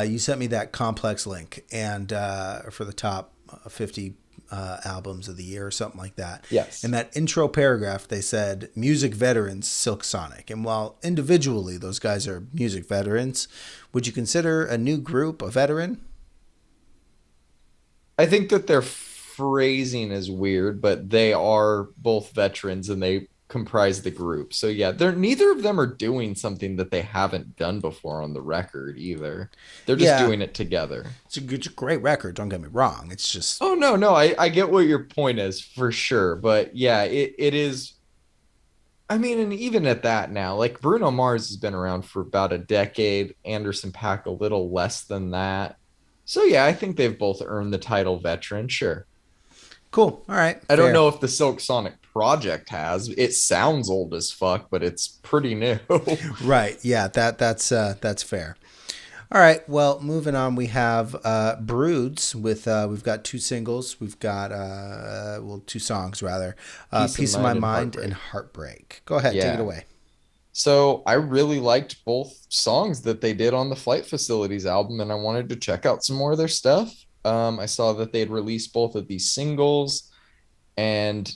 you sent me that complex link, and for the top 50 albums of the year or something like that. In yes. that intro paragraph, they said music veterans Silk Sonic, and while individually those guys are music veterans, would you consider a new group a veteran? I think that their phrasing is weird, but they are both veterans and they comprise the group. So yeah, they're neither of them are doing something that they haven't done before on the record either. They're just Yeah, doing it together. it's a great record. Don't get me wrong. It's just Oh no, no, I get what your point is for sure. But yeah, it is. I mean, and even at that now, like Bruno Mars has been around for about a decade, Anderson Paak a little less than that. So yeah, I think they've both earned the title veteran, sure. cool. All right, I don't fair. know if the Silk Sonic project has. It sounds old as fuck, but it's pretty new. Right. Yeah, that's fair. All right. Well, moving on, we have Broods with we've got two singles. We've got two songs rather. Peace of Piece of My Mind and Mind and Heartbreak. Heartbreak. Go ahead, take it Yeah. away. So I really liked both songs that they did on the Flight Facilities album, and I wanted to check out some more of their stuff. I saw that they had released both of these singles, and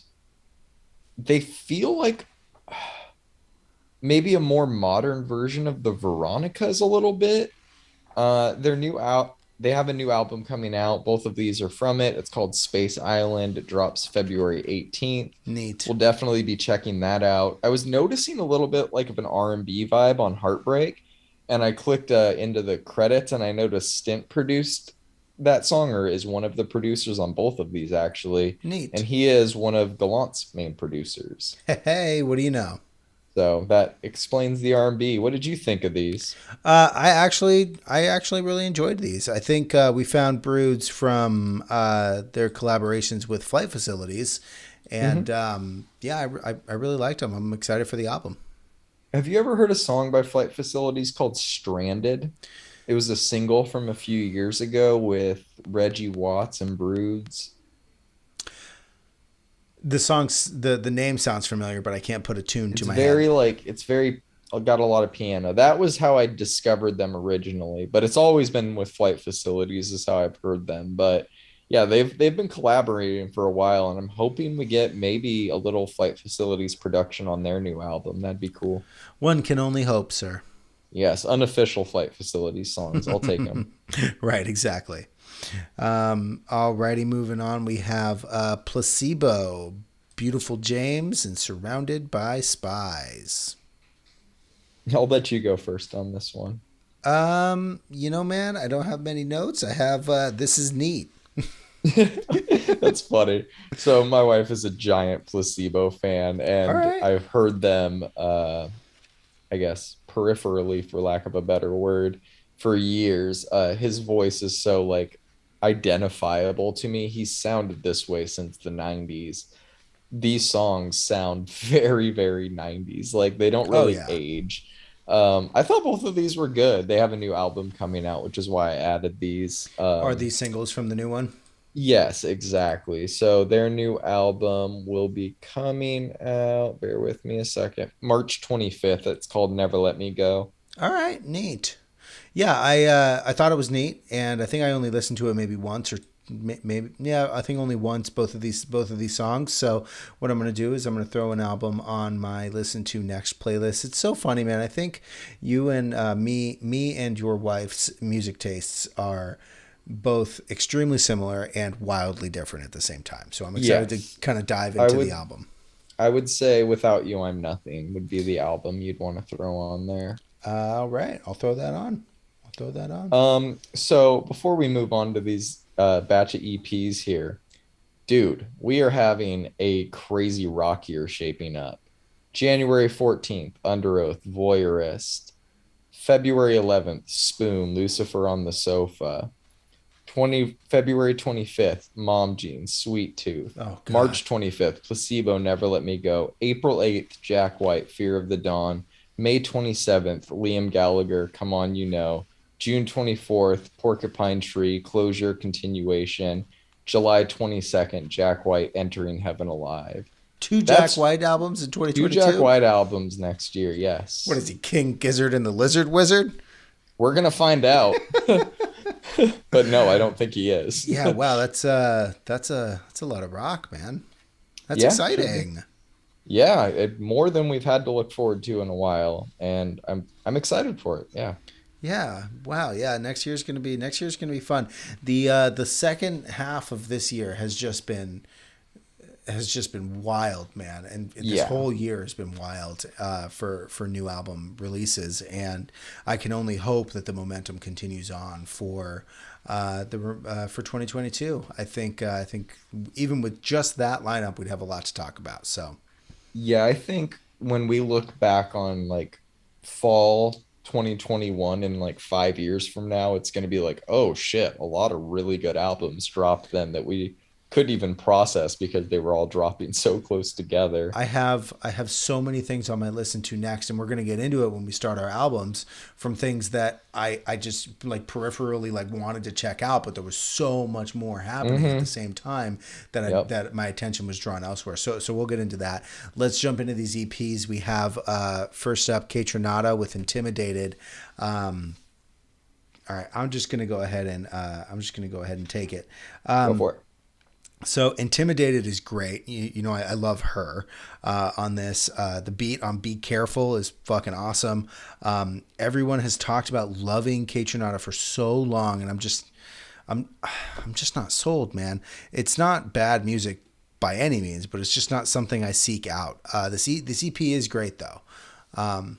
they feel like maybe a more modern version of the Veronicas a little bit. Their new out they have a new album coming out. Both of these are from it. It's called Space Island. It drops February 18th. Neat. We'll definitely be checking that out. I was noticing a little bit like of an R&B vibe on Heartbreak, and I clicked into the credits and I noticed Stint produced that song or is one of the producers on both of these actually, and Neat. he is one of Gallant's main producers. Hey, what do you know? So that explains the R&B. What did you think of these? I actually really enjoyed these. I think we found Broods from their collaborations with Flight Facilities, and Mhm. yeah, I really liked them. I'm excited for the album. Have you ever heard a song by Flight Facilities called Stranded? It was a single from a few years ago with Reggie Watts and Broods. The name sounds familiar, but I can't put a tune to It's my head. very like it's very got a lot of piano. That was how I discovered them originally, but it's always been with Flight Facilities is how I've heard them. But yeah, they've been collaborating for a while, and I'm hoping we get maybe a little Flight Facilities production on their new album. That'd be cool. One can only hope, sir. Yes, unofficial flight facility songs. I'll take them. Right, exactly. Alrighty, moving on. We have Placebo, Beautiful James, and Surrounded by Spies. I'll let you go first on this one. Man, I don't have many notes. I have This Is Neat. That's funny. So my wife is a giant Placebo fan, All and right. I've heard them, I guess, peripherally, for lack of a better word, for years. His voice is so like identifiable to me. He's sounded this way since the 90s. These songs sound very, very 90s. Like they don't Oh really yeah. age. I thought both of these were good. They have a new album coming out, which is why I added these. Are these singles from the new one? Yes, exactly. So their new album will be coming out. Bear with me a second. March 25th. It's called Never Let Me Go. All right, neat. Yeah, I thought it was neat, and I think I only listened to it maybe once or maybe yeah, I think only once both of these songs. So what I'm gonna do is I'm gonna throw an album on my listen to next playlist. It's so funny, man. I think you and me and your wife's music tastes are both extremely similar and wildly different at the same time. So I'm excited Yes. to kind of dive I into the would album. I would say Without You I'm Nothing would be the album you'd want to throw on there. All right, I'll throw that on. I'll throw that on. So before we move on to these batch of EPs here, dude, we are having a crazy rock year shaping up. January 14th, Under Oath, Voyeurist. February 11th, Spoon, Lucifer on the Sofa. 20 February 25th, Mom Jeans, Sweet Tooth. Oh God. March 25th, Placebo, Never Let Me Go. April 8th, Jack White, Fear of the Dawn. May 27th, Liam Gallagher, Come On You Know. June 24th, Porcupine Tree, Closure Continuation. July 22nd, Jack White, Entering Heaven Alive. Two Jack That's White albums in two Jack 2022. White albums next year, What yes. is he, King Gizzard and the Lizard Wizard? We're gonna find out. But no, I don't think he is. Yeah, wow, that's a lot of rock, man. That's Yeah, should be. exciting. Yeah, more than we've had to look forward to in a while, and I'm excited for it. Yeah. Yeah, wow, yeah. Next year's gonna be fun. The second half of this year has just been wild, man, and this Yeah. whole year has been wild for new album releases, and I can only hope that the momentum continues on for 2022. I think even with just that lineup, we'd have a lot to talk about. So Yeah, I think when we look back on like fall 2021 in like 5 years from now, it's going to be like, oh shit, a lot of really good albums dropped then that we couldn't even process because they were all dropping so close together. I have so many things on my listen to next, and we're gonna get into it when we start our albums. From things that I just like peripherally like wanted to check out, but there was so much more happening at the Mm-hmm. same time that Yep. that my attention was drawn elsewhere. So we'll get into that. Let's jump into these EPs. We have first up K Tronada with Intimidated. Um, all right, I'm just gonna go ahead and take it. Go for it. So Intimidated is great. I love her on this. The beat on Be Careful is fucking awesome. Everyone has talked about loving Kate Tronada for so long, and I'm just not sold, man. It's not bad music by any means, but it's just not something I seek out. This EP is great though.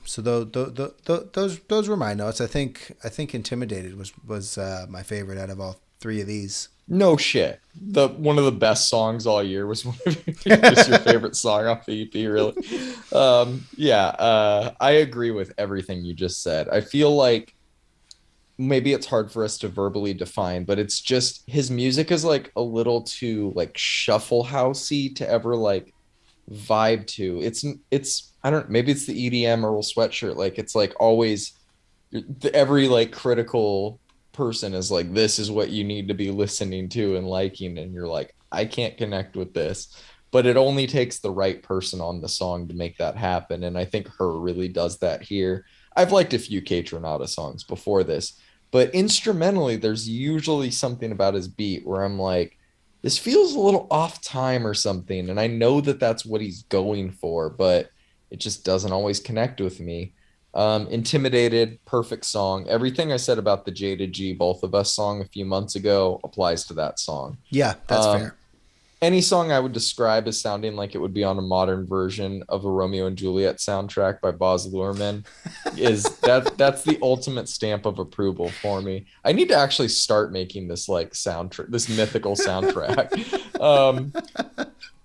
So those were my notes. I think Intimidated was my favorite out of all three of these. No shit. The one of the best songs all year was one of just your favorite song off the EP, really. Yeah, I agree with everything you just said. I feel like maybe it's hard for us to verbally define, but it's just his music is like a little too like shuffle housey to ever like vibe to. It's I don't maybe it's the EDM Earl Sweatshirt. Like it's like always every like critical person is like this is what you need to be listening to and liking, and you're like I can't connect with this, but it only takes the right person on the song to make that happen, and I think her really does that here. I've liked a few Kate Renata songs before this, but instrumentally there's usually something about his beat where I'm like this feels a little off time or something, and I know that that's what he's going for, but it just doesn't always connect with me. Intimidated, perfect song. Everything I said about the Jada G, Both of Us song a few months ago applies to that song. Yeah, that's Um, fair. any song I would describe as sounding like it would be on a modern version of a Romeo and Juliet soundtrack by Baz Luhrmann that's the ultimate stamp of approval for me. I need to actually start making this like soundtrack, this mythical soundtrack. Um,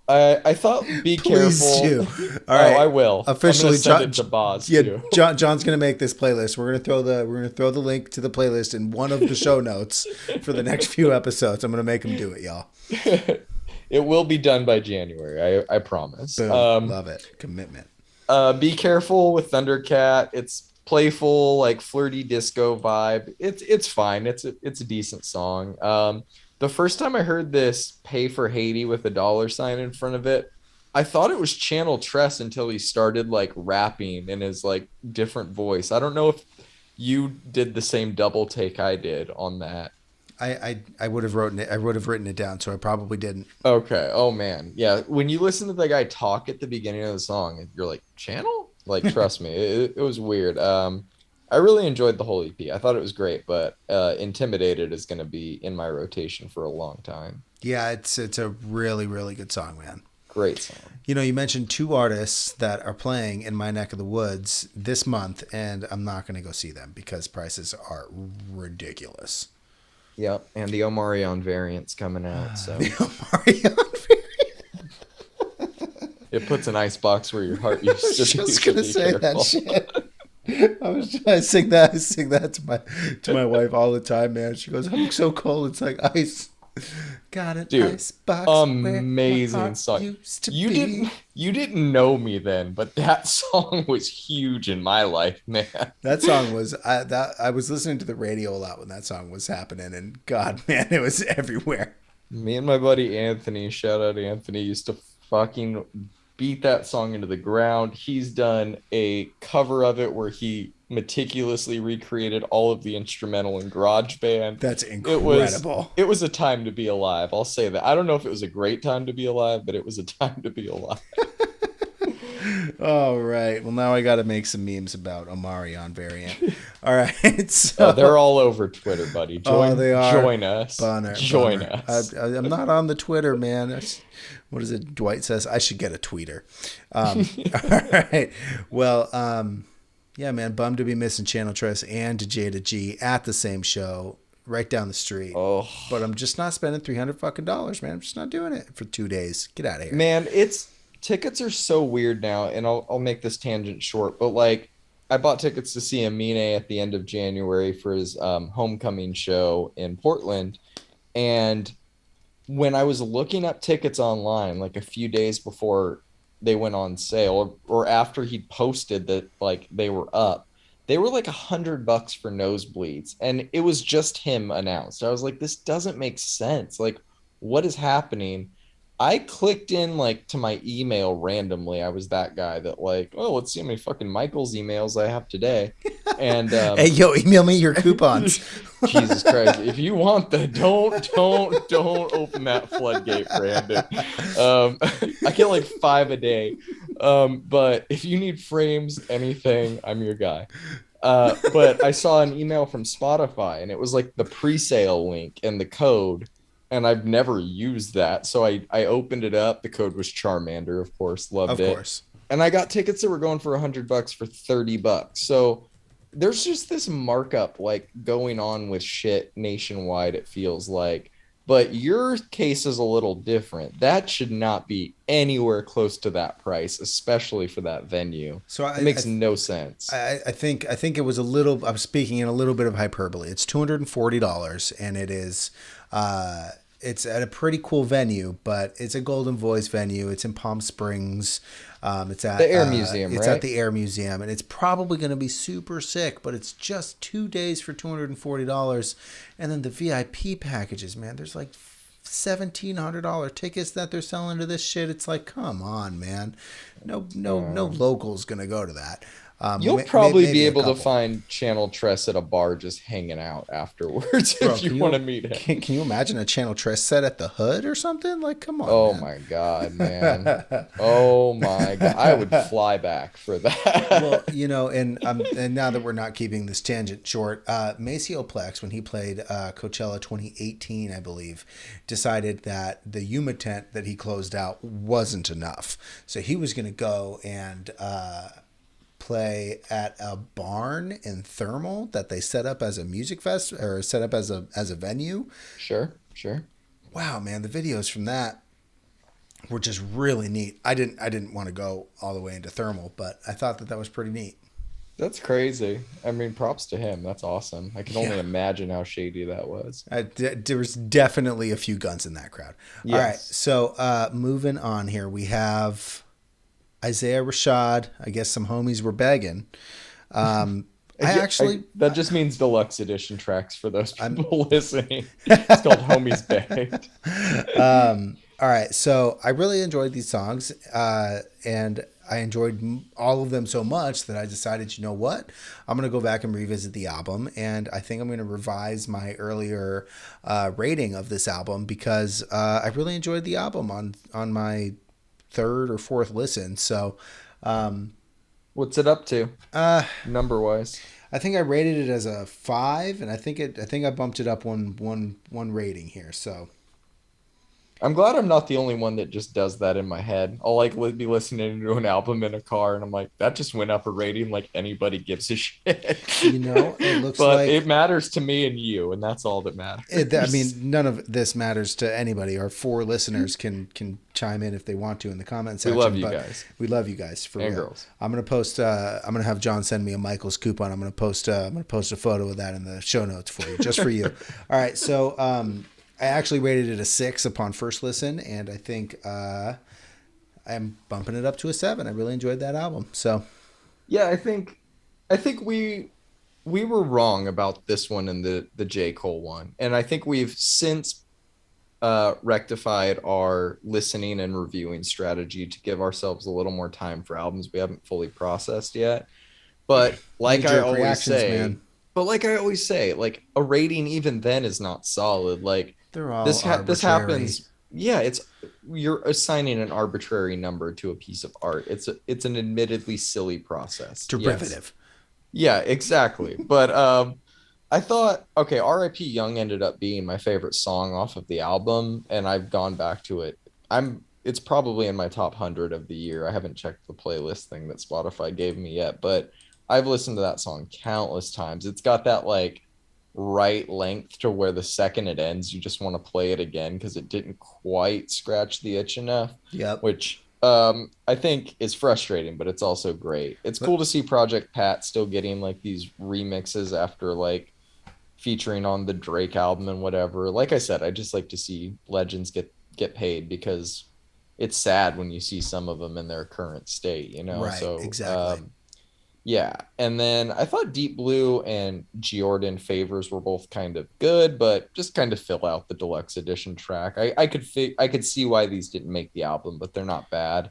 I thought be Please careful. do. All Oh, I right. will. I'm gonna Officially, send it to Boz yeah, too. John's gonna make this playlist. We're gonna throw the link to the playlist in one of the show notes for the next few episodes. I'm gonna make him do it, y'all. It will be done by January. I promise. Boom. Love it. Commitment. Be careful with Thundercat. It's playful, like flirty disco vibe. It's fine. It's a decent song. The first time I heard this "Pay for Haiti" with a dollar sign in front of it, I thought it was Channel Tress until he started like rapping in his like different voice. I don't know if you did the same double take I did on that. I would have written it. I would have written it down, so I probably didn't. Okay. Oh man. Yeah. When you listen to the guy talk at the beginning of the song, you're like, channel? Like, trust me, it was weird. I really enjoyed the whole EP. I thought it was great, but Intimidated is going to be in my rotation for a long time. Yeah, it's a really really good song, man. Great song. You know, you mentioned two artists that are playing in my neck of the woods this month, and I'm not going to go see them because prices are ridiculous. Yep. And the Omarion variant's coming out. So The Omarion. it puts an ice box where your heart used to be. I was just gonna say that shit. I was trying to sing that. I sing that to my wife all the time, man. She goes, "I'm so cold. It's like ice." Got an Dude, ice box. amazing song. You You didn't know me then, but that song was huge in my life, man. That song was I was listening to the radio a lot when that song was happening, and God, man, it was everywhere. Me and my buddy Anthony, shout out Anthony, used to fucking beat that song into the ground. He's done a cover of it where he meticulously recreated all of the instrumental in GarageBand. That's incredible. It was a time to be alive. I'll say that. I don't know if it was a great time to be alive, but it was a time to be alive. All right. Well, now I got to make some memes about Omarion variant. All right. So they're all over Twitter, buddy. they are. Join us. Join us. I'm not on the Twitter, man. What is it? Dwight says I should get a tweeter. All right. Well, yeah, man. Bummed to be missing Channel Tress and Jada G at the same show right down the street. Oh, but I'm just not spending $300 fucking dollars, man. I'm just not doing it for 2 days. Get out of here, man. Tickets are so weird now, and I'll make this tangent short, but like I bought tickets to see Amine at the end of January for his homecoming show in Portland, and when I was looking up tickets online, like a few days before they went on sale, or after he posted that like they were up, they were like $100 for nosebleeds, and it was just him announced. I was like, this doesn't make sense. Like, what is happening? I clicked in like to my email randomly. I was that guy that like, oh, let's see how many fucking Michael's emails I have today. And hey, yo, email me your coupons. Jesus Christ! If you want the, don't open that floodgate, Brandon. I get like 5 a day. But if you need frames, anything, I'm your guy. But I saw an email from Spotify, and it was like the pre-sale link and the code. And I've never used that. So I opened it up. The code was Charmander, of course. Loved it. Of course. And I got tickets that were going for $100 for $30. So there's just this markup like going on with shit nationwide, it feels like. But your case is a little different. That should not be anywhere close to that price, especially for that venue. So it makes no sense. I think it was a little, I'm speaking in a little bit of hyperbole. It's $240, and it is it's at a pretty cool venue, but it's a Golden Voice venue. It's in Palm Springs. It's at the Air Museum, It's right? at the Air Museum, and it's probably going to be super sick, but it's just 2 days for $240. And then the VIP packages, man, there's like $1,700 tickets that they're selling to this shit. It's like, come on, man. No local's going to go to that. You'll probably be Maybe a able to couple. find Channel Tress at a bar just hanging out afterwards Bro, if you want to meet him. can you imagine a Channel Tres set at the Hood or something? Like, come on, Oh man. my God, man. Oh my God. I would fly back for Well, that. and now that we're not keeping this tangent short, Maceo Plex, when he played Coachella 2018, I believe, decided that the Yuma tent that he closed out wasn't enough, so he was going to go and play at a barn in Thermal that they set up as a music fest or set up as a venue. Sure, sure. Wow, man, the videos from that were just really neat. I didn't want to go all the way into Thermal, but I thought that was pretty neat. That's crazy. I mean, props to him. That's awesome. I can Yeah. only imagine how shady that was. There was definitely a few guns in that crowd. All right, Yes. so moving on here, we have Isaiah Rashad. I guess some homies were begging. I Yeah, actually, that just means deluxe edition tracks for those I'm people listening. It's called Homies Begged. all right. So I really enjoyed these songs, and I enjoyed all of them so much that I decided, you know what, I'm gonna go back and revisit the album, and I think I'm gonna revise my earlier rating of this album because I really enjoyed the album on my third or fourth listen. So What's it up to, uh, number wise? I think I rated it as a 5, and I think I bumped it up one rating here. So I'm glad I'm not the only one that just does that in my head. I'll like be listening to an album in a car, and I'm like, that just went up a rating like anybody gives a shit. it looks But it like matters to me and you, and that's all that I matters. mean, none of this matters to anybody. Our 4 listeners can chime in if they want to in the comment We love section. you But guys we love you guys for and real. girls. I'm gonna post. I'm gonna have John send me a Michael's coupon. I'm gonna post. I'm gonna post a photo of that in the show notes for you, just for you. All right. So I actually rated it a 6 upon first listen, and I think I'm bumping it up to a 7. I really enjoyed that album. So Yeah, I think we were wrong about this one and the J. Cole one. And I think we've since rectified our listening and reviewing strategy to give ourselves a little more time for albums we haven't fully processed yet. But knee like I jerk always reactions, say, man. like a rating even then is not solid. Like They're all this arbitrary, happens. Yeah, it's you're assigning an arbitrary number to a piece of art. It's an admittedly silly process. Yes. derivative. Yeah, exactly. But I thought, okay, R.I.P. Young ended up being my favorite song off of the album, and I've gone back to it. It's probably in my top 100 of the year. I haven't checked the playlist thing that Spotify gave me yet, but I've listened to that song countless times. It's got that like right length to where the second it ends, you just want to play it again because it didn't quite scratch the itch enough, Yep. which I think is frustrating, but it's also great. It's But cool to see Project Pat still getting like these remixes after like featuring on the Drake album and whatever. Like I said, I just like to see legends get paid because it's sad when you see some of them in their current state, you know. right, So exactly. yeah, and then I thought Deep Blue and Jordan Favors were both kind of good, but just kind of fill out the deluxe edition track. I could see why these didn't make the album, but they're not bad.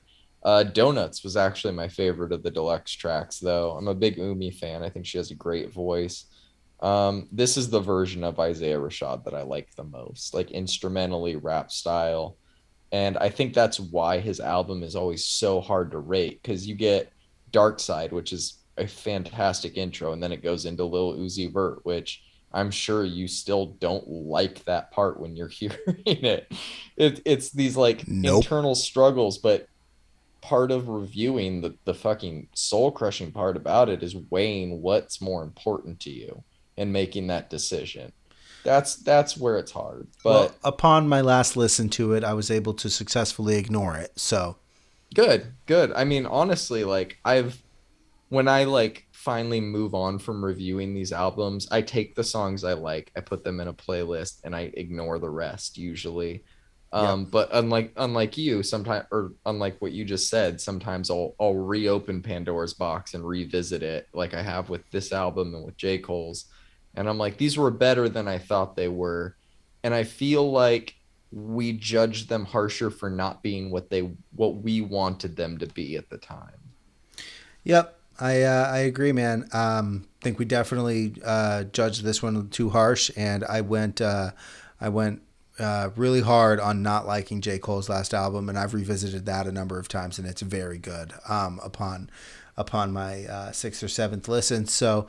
Donuts was actually my favorite of the deluxe tracks, though. I'm a big Umi fan. I think she has a great voice. This is the version of Isaiah Rashad that I like the most, like instrumentally rap style. And I think that's why his album is always so hard to rate because you get Dark Side, which is a fantastic intro, and then it goes into Lil Uzi Vert, which I'm sure you still don't like that part when you're hearing it. It's these like Nope. internal struggles, but part of reviewing the fucking soul crushing part about it is weighing what's more important to you and making that decision. That's where it's hard. Well, But upon my last listen to it, I was able to successfully ignore it. So, good, good. I mean, honestly, like when I like finally move on from reviewing these albums, I take the songs I like, I put them in a playlist, and I ignore the rest usually. yep. But unlike you, sometimes or unlike what you just said, sometimes I'll reopen Pandora's box and revisit it, like I have with this album and with J. Cole's, and I'm like, these were better than I thought they were, and I feel like we judged them harsher for not being what we wanted them to be at the time. Yep. I agree, man. Think we definitely judged this one too harsh, and I went really hard on not liking J. Cole's last album, and I've revisited that a number of times, and it's very good. Upon my sixth or seventh listen, so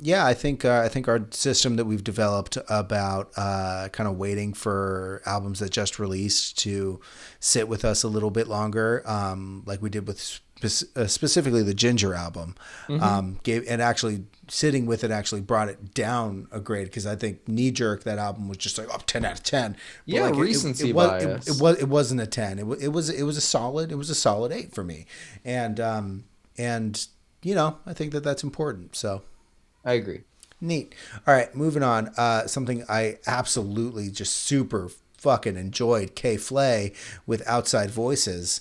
yeah, I think our system that we've developed about kind of waiting for albums that just released to sit with us a little bit longer, like we did with specifically the Ginger album, Mm-hmm. gave and actually sitting with it actually brought it down a grade because I think Knee Jerk, that album was just like 10 out of 10, but Yeah, like recency bias. it wasn't a 10. It was a solid, it was a solid 8 for me, and you know, I think that that's important. So I agree. neat. All right, moving on. Something I absolutely just super fucking enjoyed, k.flay with Outside Voices.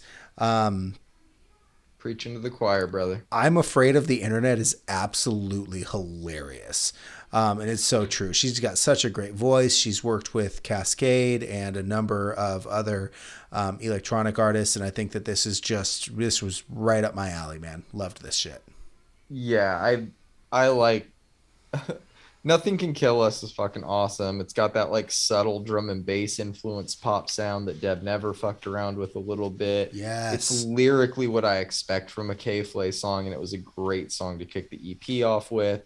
Preaching to the choir, brother. I'm Afraid of the Internet is absolutely hilarious. And it's so true. She's got such a great voice. She's worked with Cascade and a number of other electronic artists. And I think that this was right up my alley, man. Loved this shit. Yeah, I like Nothing Can Kill Us is fucking awesome. It's got that like subtle drum and bass influenced pop sound that Deb never fucked around with a little bit. It's Yes. lyrically what I expect from a K.flay song, and it was a great song to kick the EP off with.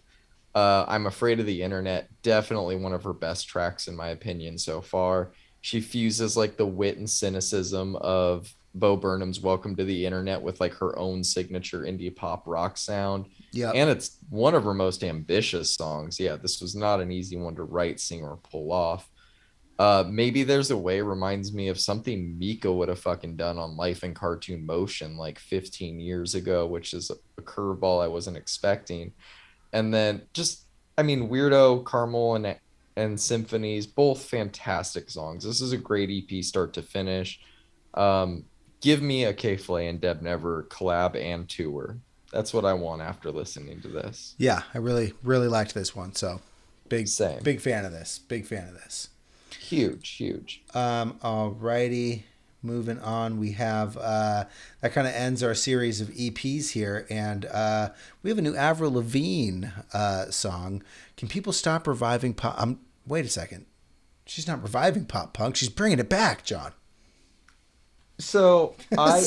I'm Afraid of the Internet, definitely one of her best tracks in my opinion so far. She fuses like the wit and cynicism of Bo Burnham's Welcome to the Internet with like her own signature indie pop rock sound. Yep. And it's one of her most ambitious songs. Yeah, this was not an easy one to write, sing, or pull off. Maybe There's a Way reminds me of something Mika would have fucking done on Life in Cartoon Motion like 15 years ago, which is a curveball I wasn't expecting. And then just, I mean, Weirdo, Carmel, and Symphonies, both fantastic songs. This is a great EP start to finish. Um, Give me a K.flay and Deb Never collab and tour. That's what I want after listening to this. Yeah, I really, really liked this one. So Same. big fan of this. Big fan of this. Huge, huge. Alrighty, moving on. We have that kind of ends our series of EPs here, and we have a new Avril Lavigne song. Can people stop reviving pop? Wait a second. She's not reviving pop punk. She's bringing it back, John. So I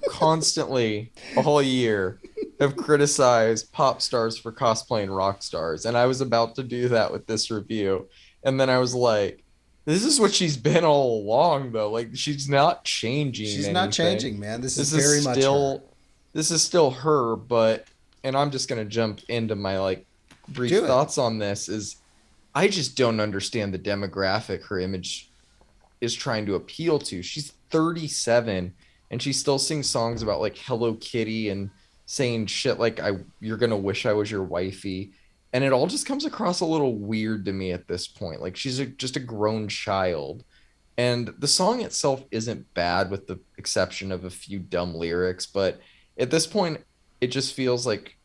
constantly all year have criticized pop stars for cosplaying rock stars, and I was about to do that with this review, and then I was like, "This is what she's been all along, though. Like she's not changing She's not anything. changing, man. This is This is very much her. still, this is still her." But, and I'm just gonna jump into my like brief Do it. thoughts on this. Is I just don't understand the demographic her image is trying to appeal to. She's 37 and she still sings songs about like Hello Kitty and saying shit like you're gonna wish I was your wifey. And it all just comes across a little weird to me at this point. Like just a grown child. And the song itself isn't bad with the exception of a few dumb lyrics, but at this point it just feels like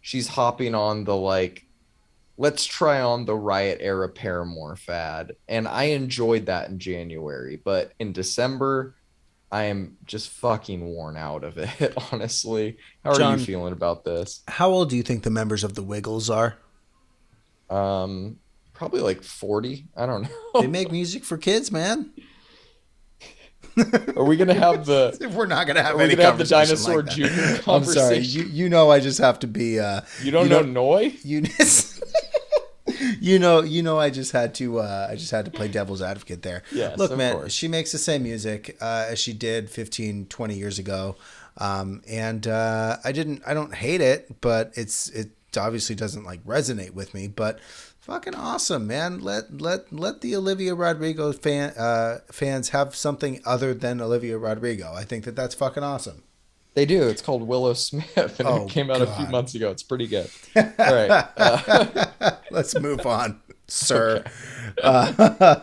she's hopping on the like let's try on the Riot era Paramore fad. And I enjoyed that in January, but in December, I am just fucking worn out of it, honestly. How are you John, feeling about this? how old do you think the members of the Wiggles are? Um, Probably like 40. I don't They know. make music for kids, man. Are we gonna have the We're not gonna have are we any gonna have the conversation dinosaur like that. junior I'm sorry. conversation? You know I just have to be You don't know Noi? you I just had to play devil's advocate there. Yes, Look, of man, course. she makes the same music as she did 15, 20 years ago. And I don't hate it, but it obviously doesn't like resonate with me, but fucking awesome, man. Let the Olivia Rodrigo fans have something other than Olivia Rodrigo. I think that that's fucking awesome. They do. It's called Willow Smith, and it Oh came out a few God. months ago. It's pretty good. All right. Let's move on, sir. Okay.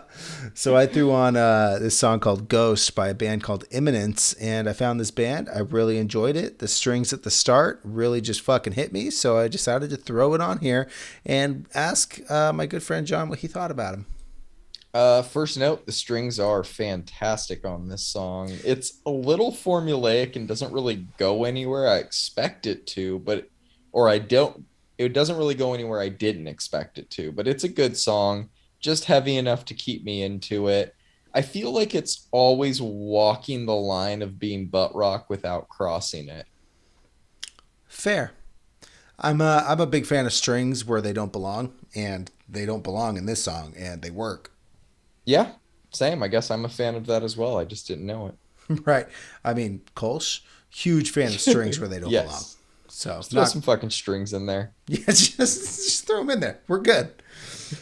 So I threw on this song called Ghost by a band called Imminence, and I found this band. I really enjoyed it. The strings at the start really just fucking hit me, so I decided to throw it on here and ask my good friend John what he thought about him. First note, the strings are fantastic on this song. It's a little formulaic and doesn't really go anywhere I expect it to, but or I don't, it doesn't really go anywhere I didn't expect it to, but it's a good song, just heavy enough to keep me into it. I feel like it's always walking the line of being butt rock without crossing it. Fair. I'm a big fan of strings where they don't belong, and they don't belong in this song, and they work. Yeah, same. I guess I'm a fan of that as well. I just didn't know Right. I mean, Kolsch, huge fan of strings where it. they don't belong. Yes. So Just throw not some fucking strings in there. yeah, just throw them in there. We're good.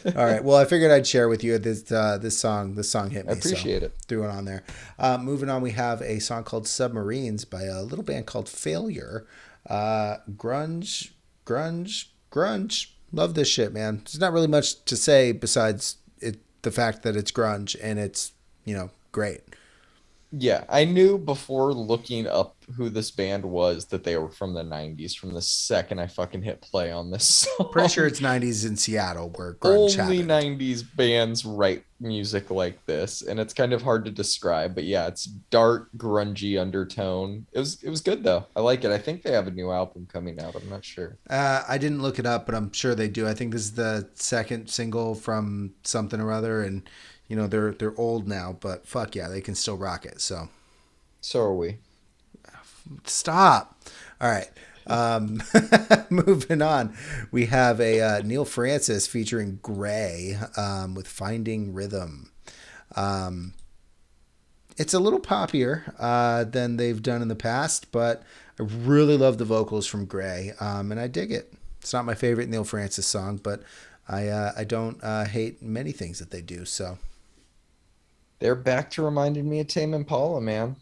All right. Well, I figured I'd share with you this song. This song hit I me, so appreciate it. threw it on there. Moving on, we have a song called "Submarines" by a little band called Failure. Grunge. Love this shit, man. There's not really much to say besides the fact that it's grunge and it's great. Yeah, I knew before looking up who this band was that they were from the 90s from the second I fucking hit play on this Pretty sure song. it's '90s in Seattle where grunge Only happened. 90s bands write music like this, and it's kind of hard to describe, but yeah, it's dark, grungy undertone. It was good though. I like it. I think they have a new album coming out. I'm not sure. I didn't look it up, but I'm sure they do. I think this is the second single from something or other, and they're old now, but fuck yeah, they can still rock it. So So are we. stop. All right. Moving on, we have a Neil Francis featuring Gray with "Finding Rhythm." Um, it's a little poppier than they've done in the past, but I really love the vocals from Gray, and I dig it. It's not my favorite Neil Francis song, but I don't hate many things that they do. So They're back to reminding me of Tame Impala, man.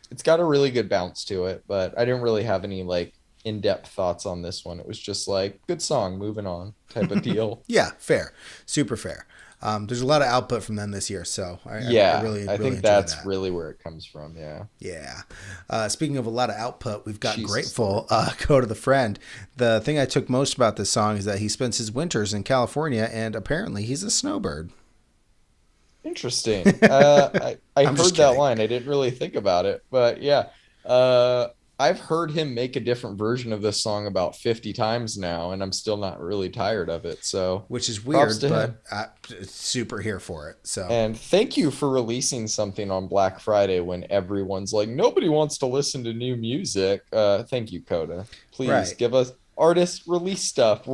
It's got a really good bounce to it, but I didn't really have any like in-depth thoughts on this one. It was just like good song, moving on type of deal. yeah, fair, super fair. There's a lot of output from them this year, so I Yeah, really I really think enjoy that's that. really where it comes from. Yeah. Yeah. Speaking of a lot of output, we've got Jesus Grateful, Lord. Go to the Friend. The thing I took most about this song is that he spends his winters in California, and apparently he's a snowbird. Interesting. I I'm just heard that kidding. line. I didn't really think about it, but yeah. I've heard him make a different version of this song about 50 times now, and I'm still not really tired of it. So Which is props weird, to him. but I'm super here for it. So, And thank you for releasing something on Black Friday when everyone's like, nobody wants to listen to new music. Thank you, Coda. Please right. give us artists release stuff.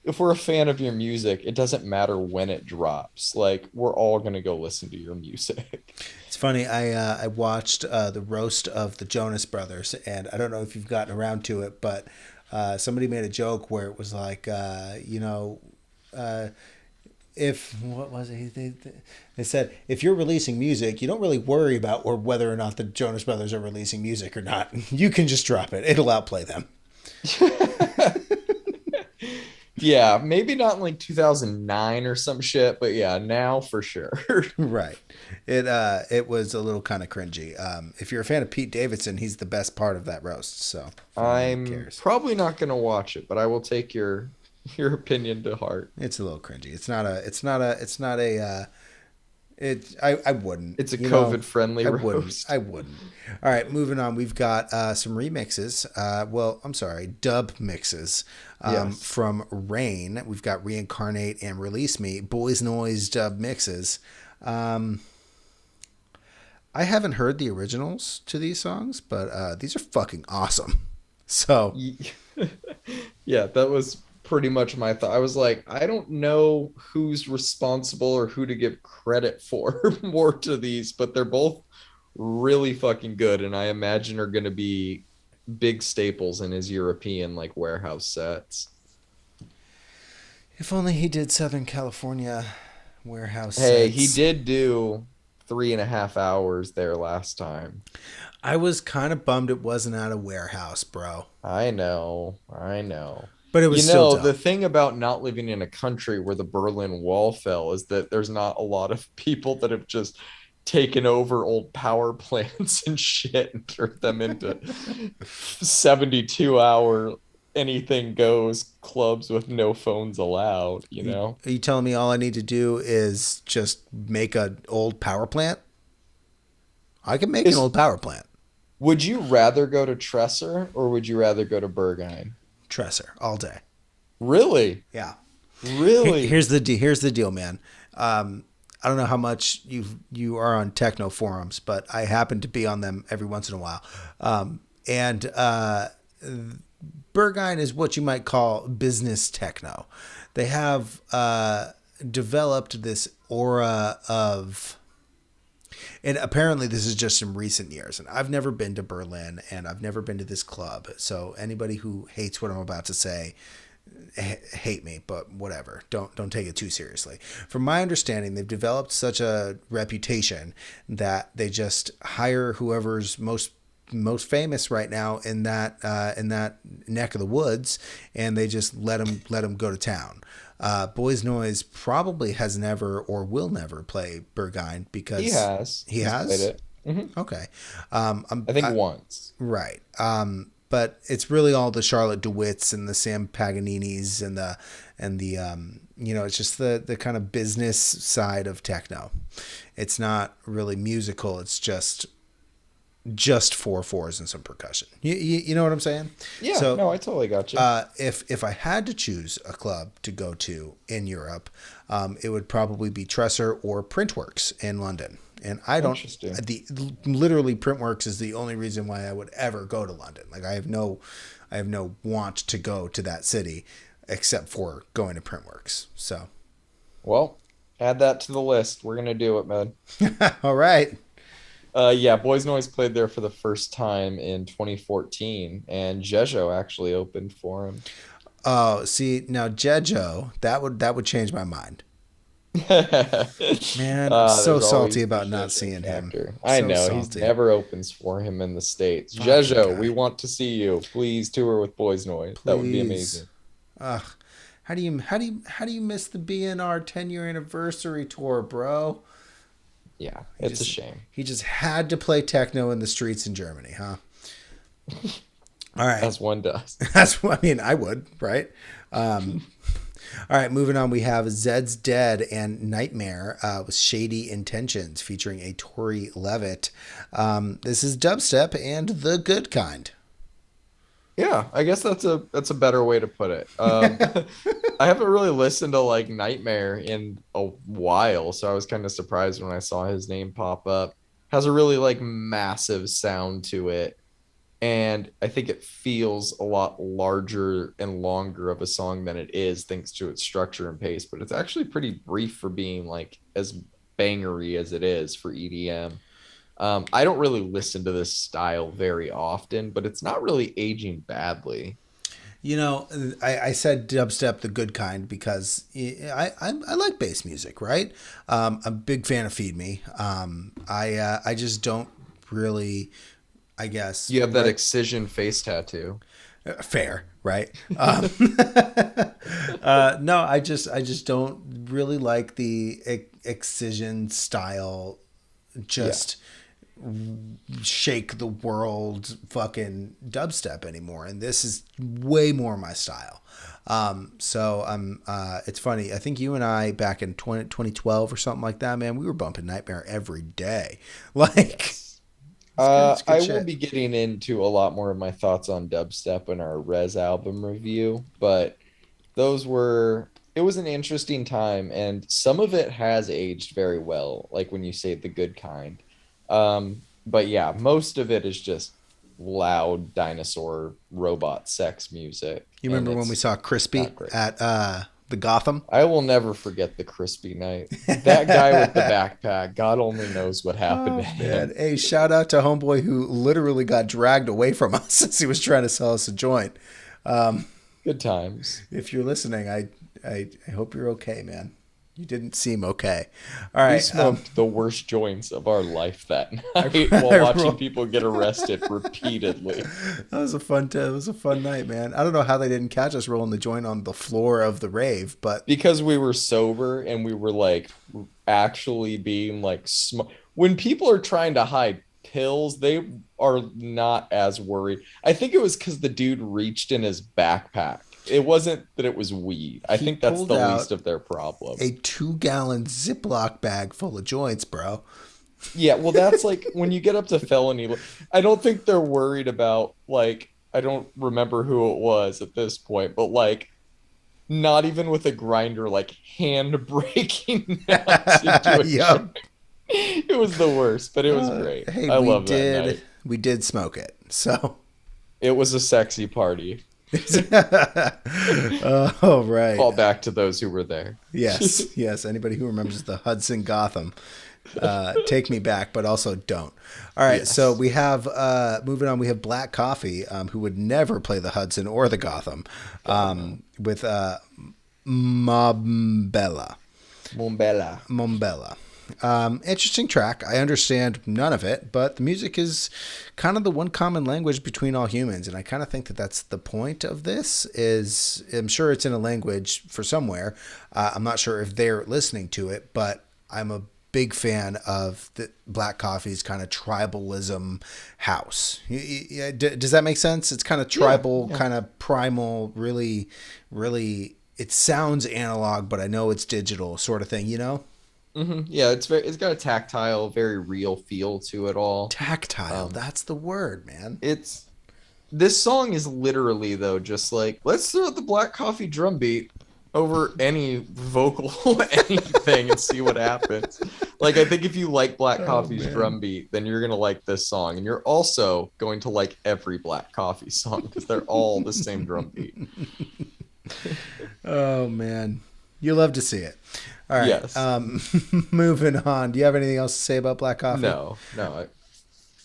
If we're a fan of your music, it doesn't matter when it drops. Like, we're all gonna go listen to your music. It's funny. I watched the roast of the Jonas Brothers, and I don't know if you've gotten around to it, but somebody made a joke where it was like, uh, if what was it? They said if you're releasing music, you don't really worry about or whether or not the Jonas Brothers are releasing music or not. You can just drop it; it'll outplay them. Yeah, maybe not in like 2009 or some shit, but yeah, now for sure. Right. It was a little kind of cringy. If you're a fan of Pete Davidson, he's the best part of that roast. So if anyone I'm cares, probably not gonna watch it, but I will take your opinion to heart. it's a little cringy. It's not a. It's not a. It's not a. It. I wouldn't. It's a COVID friendly I wouldn't. roast. I wouldn't. All right, moving on. We've got some remixes. Well, I'm sorry, dub mixes. Yes. From Rain. We've got Reincarnate and Release Me. Boys Noise dub mixes. Um, I haven't heard the originals to these songs, but these are fucking awesome. So Ye- Yeah, that was pretty much my thought. I was like, I don't know who's responsible or who to give credit for more to these, but they're both really fucking good, and I imagine are going to be big staples in his European like warehouse sets. if only he did Southern California warehouse Hey, he sets. did do 3.5 hours there last time. I was kind of bummed it wasn't at a warehouse, bro. I know. But it You was still know, the dope. thing about not living in a country where the Berlin Wall fell is that there's not a lot of people that have just taken over old power plants and shit and turned them into 72-hour anything goes clubs with no phones allowed, you know? Are you telling me all I need to do is just make an old power plant? I can make an Is old power plant. Would you rather go to Tresser or would you rather go to Berghain? Tresser all day. Really? Yeah. Really? Here's the deal, man. I don't know how much you are on techno forums, but I happen to be on them every once in a while. And Berghain is what you might call business techno. They have developed this aura of, and apparently this is just in recent years, and I've never been to Berlin and I've never been to this club. So anybody who hates what I'm about to say, hate me, but whatever. Don't take it too seriously. From my understanding, they've developed such a reputation that they just hire whoever's most famous right now in that neck of the woods, and they just let them go to town. Boys Noise probably has never or will never play Berghain because He has. He He's has. played it. Mm-hmm. Okay. I think once. Right. But it's really all the Charlotte DeWitts and the Sam Paganinis and the it's just the kind of business side of techno. It's not really musical. It's just 4/4s and some percussion. You know what I'm saying? Yeah. So, no, I totally got you. If I had to choose a club to go to in Europe, it would probably be Tresser or Printworks in London. And I don't. Literally Printworks is the only reason why I would ever go to London. Like I have no want to go to that city, except for going to Printworks. So, well, add that to the list. We're gonna do it, man. All right. Yeah, Boys Noise played there for the first time in 2014, and Jejo actually opened for him. Oh, see now Jejo, that would change my mind. Man, I'm so salty about not seeing him. I So know salty. he never opens for him in the States. Fucking Jejo, guy. we want to see you. Please tour with Boys Noise. That would be amazing. Ugh. How do you miss the BNR 10-year anniversary tour, bro? Yeah, it's a shame. He just had to play techno in the streets in Germany, huh? All right. As one does. That's what I mean. I would, right? All right, moving on. We have Zed's Dead and Nightmare with Shady Intentions featuring a Tori Levitt. This is dubstep and the good kind. Yeah, I guess that's a better way to put it. I haven't really listened to like Nightmare in a while, so I was kind of surprised when I saw his name pop up. Has a really like massive sound to it, and I think it feels a lot larger and longer of a song than it is, thanks to its structure and pace. But it's actually pretty brief for being like as bangery as it is for EDM. I don't really listen to this style very often, but it's not really aging badly. You know, I said dubstep, the good kind, because I like bass music, right? I'm a big fan of Feed Me. I just don't really, I guess. You have that excision face tattoo. Fair, right? No, I just don't really like the excision style. Just shake the world fucking dubstep anymore, and this is way more my style. So it's funny, I think you and I back in 2012 or something like that, man, we were bumping Nightmare every day. Like it's good I shit. will be getting into a lot more of my thoughts on dubstep in our Res album review, but it was an interesting time, and some of it has aged very well, like when you say the good kind. But yeah, most of it is just loud dinosaur robot sex music. You remember when we saw Crispy at the Gotham? I will never forget the Crispy night. That guy with the backpack, God only knows what happened to him. Man. Hey, shout out to homeboy who literally got dragged away from us as he was trying to sell us a joint. Good times. If you're listening, I hope you're okay, man. You didn't seem okay. All right. We smoked the worst joints of our life that night while watching people get arrested repeatedly. That was a fun night, man. I don't know how they didn't catch us rolling the joint on the floor of the rave, but because we were sober and we were like actually being like when people are trying to hide pills, they are not as worried. I think it was because the dude reached in his backpack. It wasn't that it was weed. I think that's the least of their problem. A 2-gallon Ziploc bag full of joints, bro. Yeah, well, that's like when you get up to felony. I don't think they're worried about like I don't remember who it was at this point, but like not even with a grinder, like hand breaking nuts into a Yep. drink. It was the worst, but it was great. Hey, I we love that did night. we did smoke it. So It was a sexy party. oh right. Call back to those who were there. Yes, yes. Anybody who remembers the Hudson Gotham, take me back, but also don't. All right, so Yes. we have moving on. We have Black Coffee, who would never play the Hudson or the Gotham, God no. with Mombella. Mombella. Mombella. Interesting track. I understand none of it, but the music is kind of the one common language between all humans, and I kind of think that that's the point of this. Is I'm sure it's in a language for somewhere. I'm not sure if they're listening to it, but I'm a big fan of the Black Coffee's kind of tribalism house. Does that make sense? It's kind of Yeah, tribal, yeah. kind of primal, really, really. It sounds analog, but I know it's digital, sort of thing. You know. Yeah, it's got a tactile, very real feel to it all. Tactile. Um, That's the word, man. it's this song is literally though just like let's throw the Black Coffee drum beat over any vocal anything and see what happens. Like I think if you like Black Oh Coffee's man. drum beat, then you're gonna like this song, and you're also going to like every Black Coffee song because they're all the same drum beat. Oh man. You love to see it. All right. Yes. Moving on. Do you have anything else to say about Black Coffee? No. No.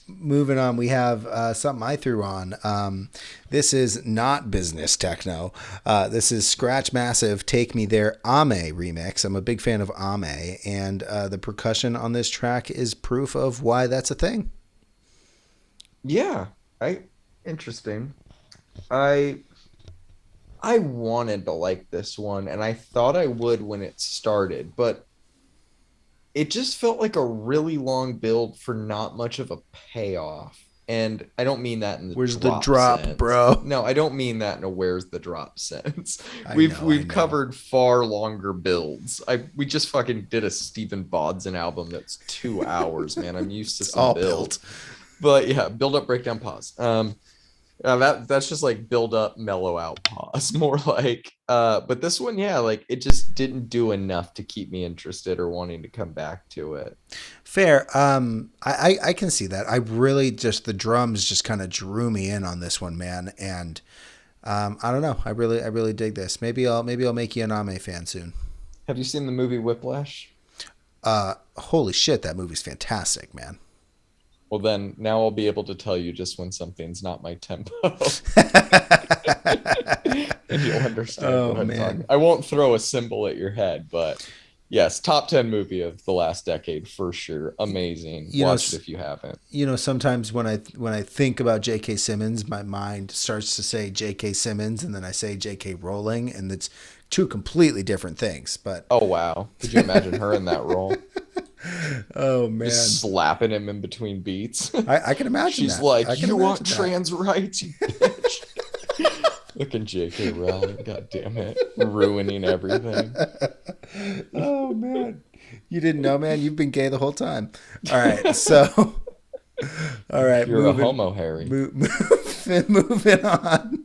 Moving on, we have something I threw on. This is not business techno. This is Scratch Massive Take Me There Ame remix. I'm a big fan of Ame, and the percussion on this track is proof of why that's a thing. Yeah. I interesting. I I wanted to like this one, and I thought I would when it started, but it just felt like a really long build for not much of a payoff. And I don't mean that in the Where's the drop drop, sense. bro? No, I don't mean that in a where's the drop sense. I We've know, I we've know. covered far longer builds. We just fucking did a Stephen Bodson album that's 2 hours, man. I'm used to It's some all built. builds. But yeah, build up, breakdown, pause. That's just like build up, mellow out, pause. More like, but this one, yeah, like it just didn't do enough to keep me interested or wanting to come back to it. Fair. I can see that. I really just the drums just kind of drew me in on this one, man. And I don't know. I really dig this. Maybe I'll make you an Ame fan soon. Have you seen the movie Whiplash? Holy shit, that movie's fantastic, man. Well, then now I'll be able to tell you just when something's not my tempo. And you'll understand Oh what I'm talking. man. I won't throw a symbol at your head, but yes, top 10 movie of the last decade for sure. Amazing. You know, Watch it if you haven't. sometimes when I think about J.K. Simmons, my mind starts to say J.K. Simmons, and then I say J.K. Rowling, and it's two completely different things. But Oh wow. Could you imagine her in that role? oh man, Just slapping him in between beats. I can imagine She's that. like, I can "You want imagine that. trans rights, you bitch." Looking J.K. Rowling, god damn it, ruining everything. Oh man, you didn't know, man. You've been gay the whole time. All right, so all right, You're a homo, Harry. moving on.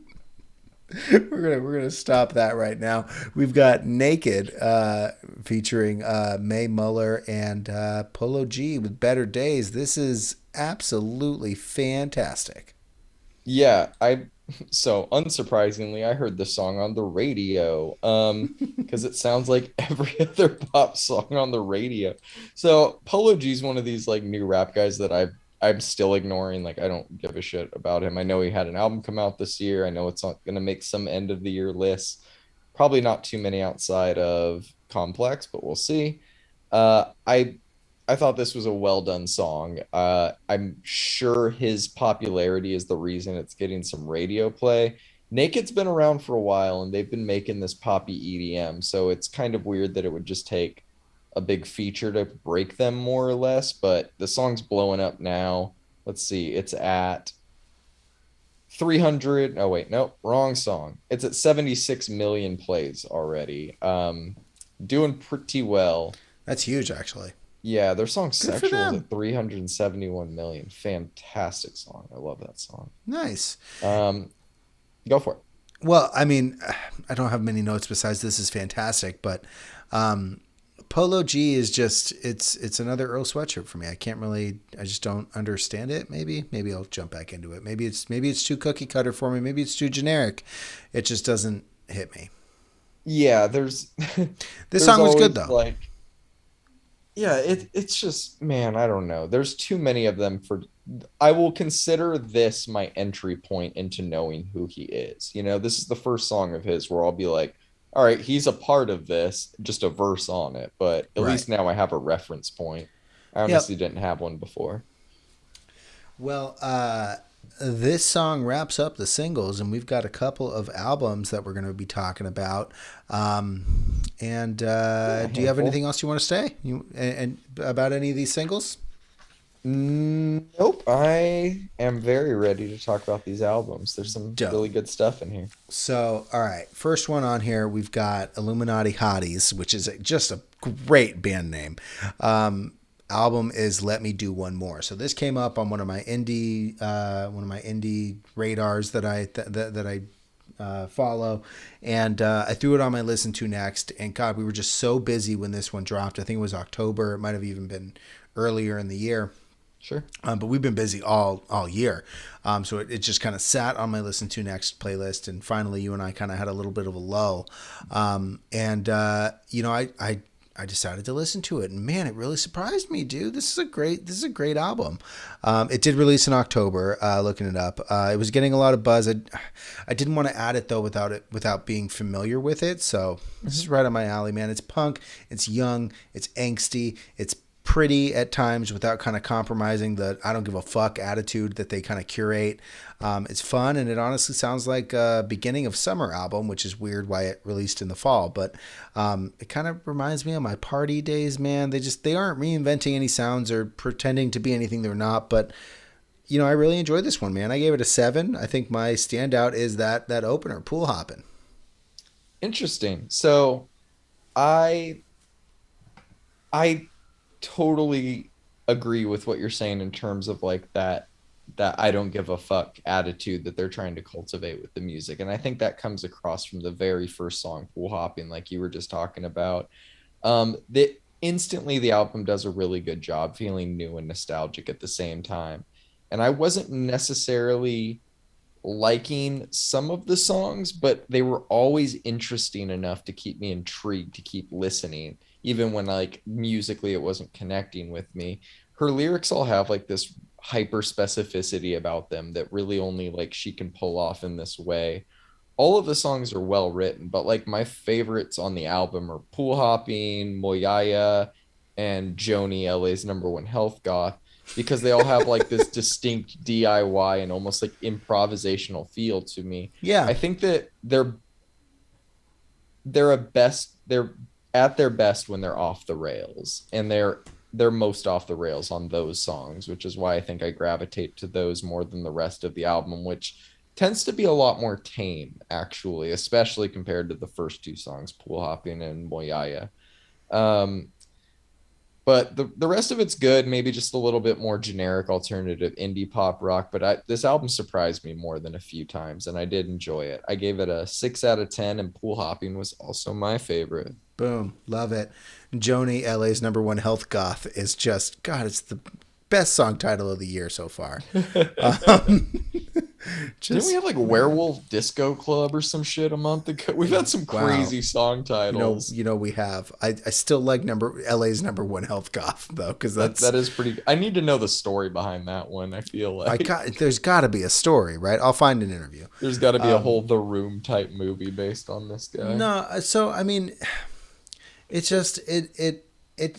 We're gonna stop that right now. We've got Naked, featuring May Muller and Polo G with Better Days. This is absolutely fantastic. Yeah, I so unsurprisingly, I heard this song on the radio. Because it sounds like every other pop song on the radio. So Polo G's one of these like new rap guys that I'm still ignoring. Like I don't give a shit about him. I know he had an album come out this year. I know it's not gonna make some end of the year lists. Probably not too many outside of Complex, but we'll see. I thought this was a well done song. I'm sure his popularity is the reason it's getting some radio play. Naked's been around for a while and they've been making this poppy EDM, so it's kind of weird that it would just take a big feature to break them more or less. But the song's blowing up now. Let's see, it's at 300. Oh, wait, no, wrong song. It's at 76 million plays already. Doing pretty well. That's huge, actually. Yeah, their song Good for Sexual is them. at 371 million. Fantastic song. I love that song. Nice. Um, go for it. Well, I mean, I don't have many notes besides this is fantastic, but um, Polo G is just it's another Earl Sweatshirt for me. I just don't understand it. Maybe I'll jump back into it. Maybe it's too cookie cutter for me. Maybe it's too generic. It just doesn't hit me. Yeah, there's This there's song was good always though. like yeah, it's just man, I don't know. There's too many of them for I will consider this my entry point into knowing who he is. You know, this is the first song of his where I'll be like, all right, he's a part of this, just a verse on it, but at Right. least now I have a reference point. I Yep. honestly didn't have one before. Well, this song wraps up the singles, and we've got a couple of albums that we're going to be talking about. And Yeah, a do you have anything handful. else you want to say? And about any of these singles? Nope. I am very ready to talk about these albums. There's some Dope. really good stuff in here. So, all right, first one on here, we've got Illuminati Hotties, which is just a great band name. Album is Let Me Do One More. So this came up on one of my indie radars that I follow, and I threw it on my listen to next. And God, we were just so busy when this one dropped. I think it was October. It might have even been earlier in the year. Sure. But we've been busy all year, so it just kind of sat on my listen to next playlist, and finally you and I kind of had a little bit of a lull, and I decided to listen to it, and man, it really surprised me, dude. This is a great album. It did release in October. Looking it up, it was getting a lot of buzz. I didn't want to add it though without being familiar with it. So this Hmm. is right on my alley, man. It's punk. It's young. It's angsty. It's pretty at times without kind of compromising the I don't give a fuck attitude that they kind of curate. It's fun, and it honestly sounds like a beginning of summer album, which is weird why it released in the fall. But it kind of reminds me of my party days, man. They aren't reinventing any sounds or pretending to be anything they're not. But I really enjoyed this one, man. I gave it a 7. I think my standout is that opener, Pool Hopping. Interesting. So I I totally agree with what you're saying in terms of like that I don't give a fuck attitude that they're trying to cultivate with the music. And I think that comes across from the very first song, Pool Hopping, like you were just talking about. That instantly the album does a really good job feeling new and nostalgic at the same time. And I wasn't necessarily liking some of the songs, but they were always interesting enough to keep me intrigued to keep listening, even when like musically it wasn't connecting with me. Her lyrics all have like this hyper specificity about them that really only like she can pull off in this way. All of the songs are well written, but like my favorites on the album are Pool Hopping, Moyaya, and Joni, LA's number one health goth, because they all have like this distinct DIY and almost like improvisational feel to me. Yeah. I think that they're at their best when they're off the rails, and they're most off the rails on those songs, which is why I think I gravitate to those more than the rest of the album, which tends to be a lot more tame actually, especially compared to the first two songs, Pool Hopping and Moyaya. Um, but the rest of it's good, maybe just a little bit more generic alternative indie pop rock. But this album surprised me more than a few times, and I did enjoy it. I gave it a 6 out of 10, and Pool Hopping was also my favorite. Boom. Love it. Joni, LA's number one health goth, is just, God, it's the best song title of the year so far. Um, Didn't we just, have like Werewolf Disco Club or some shit a month ago? We've had some wow. crazy song titles. We have. I still like LA's number one health goth though, because That is pretty. I need to know the story behind that one. I feel like there's got to be a story, right? I'll find an interview. there's got to be a Um, whole The Room type movie based on this guy. no, so I mean, it's just it.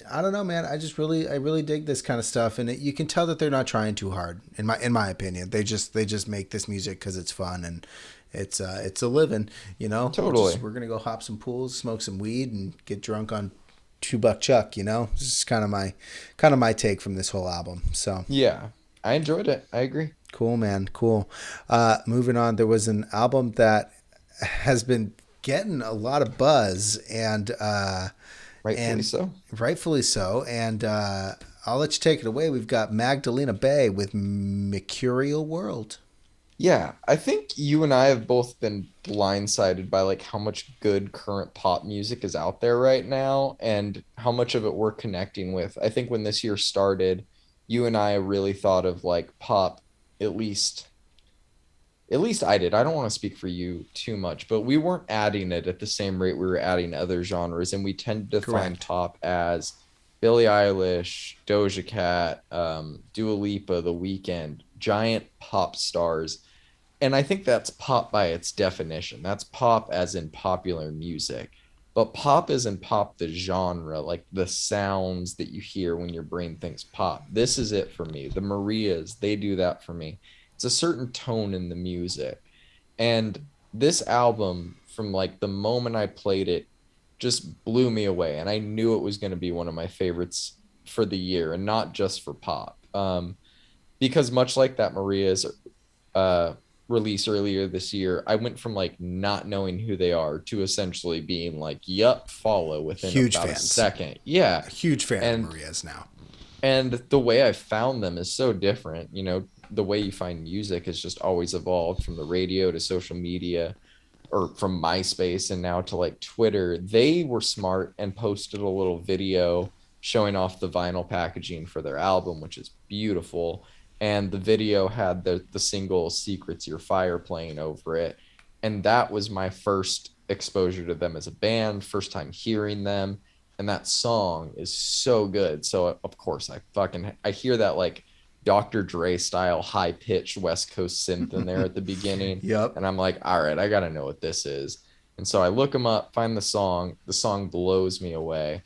I don't know, man. I really dig this kind of stuff, and you can tell that they're not trying too hard. In my opinion, they just make this music because it's fun and it's a living. Totally. We're gonna go hop some pools, smoke some weed, and get drunk on $2 Chuck. This is kind of my take from this whole album. So Yeah, I enjoyed it. I agree. cool, man. Cool. Moving on, there was an album that has been getting a lot of buzz, and Rightfully And so. rightfully so. And I'll let you take it away. We've got Magdalena Bay with Mercurial World. Yeah, I think you and I have both been blindsided by like how much good current pop music is out there right now and how much of it we're connecting with. I think when this year started, you and I really thought of like pop, at least at least I did. I don't want to speak for you too much, but we weren't adding it at the same rate we were adding other genres, and we tend to define Correct. pop as Billie Eilish, Doja Cat, Dua Lipa, The Weeknd, giant pop stars. And I think that's pop by its definition. That's pop as in popular music. But pop is in pop the genre, like the sounds that you hear when your brain thinks pop. This is it for me. The Marias, they do that for me. It's a certain tone in the music. And this album, from like the moment I played it, just blew me away. And I knew it was going to be one of my favorites for the year and not just for pop. Because much like that Maria's uh, release earlier this year, I went from like not knowing who they are to essentially being like, yup, follow within Huge about a fans. second. Yeah. A huge fan of And Maria's now. and the way I found them is so different. You know, the way you find music has just always evolved from the radio to social media or from MySpace and now to like Twitter. They were smart and posted a little video showing off the vinyl packaging for their album, which is beautiful. And the video had the single Secrets Your Fire playing over it. And that was my first exposure to them as a band, first time hearing them. And that song is so good. So of course I hear that like Dr. Dre style high pitched West Coast synth in there at the beginning. Yep. And I'm like, all right, I gotta know what this is. And so I look them up, find the song. The song blows me away.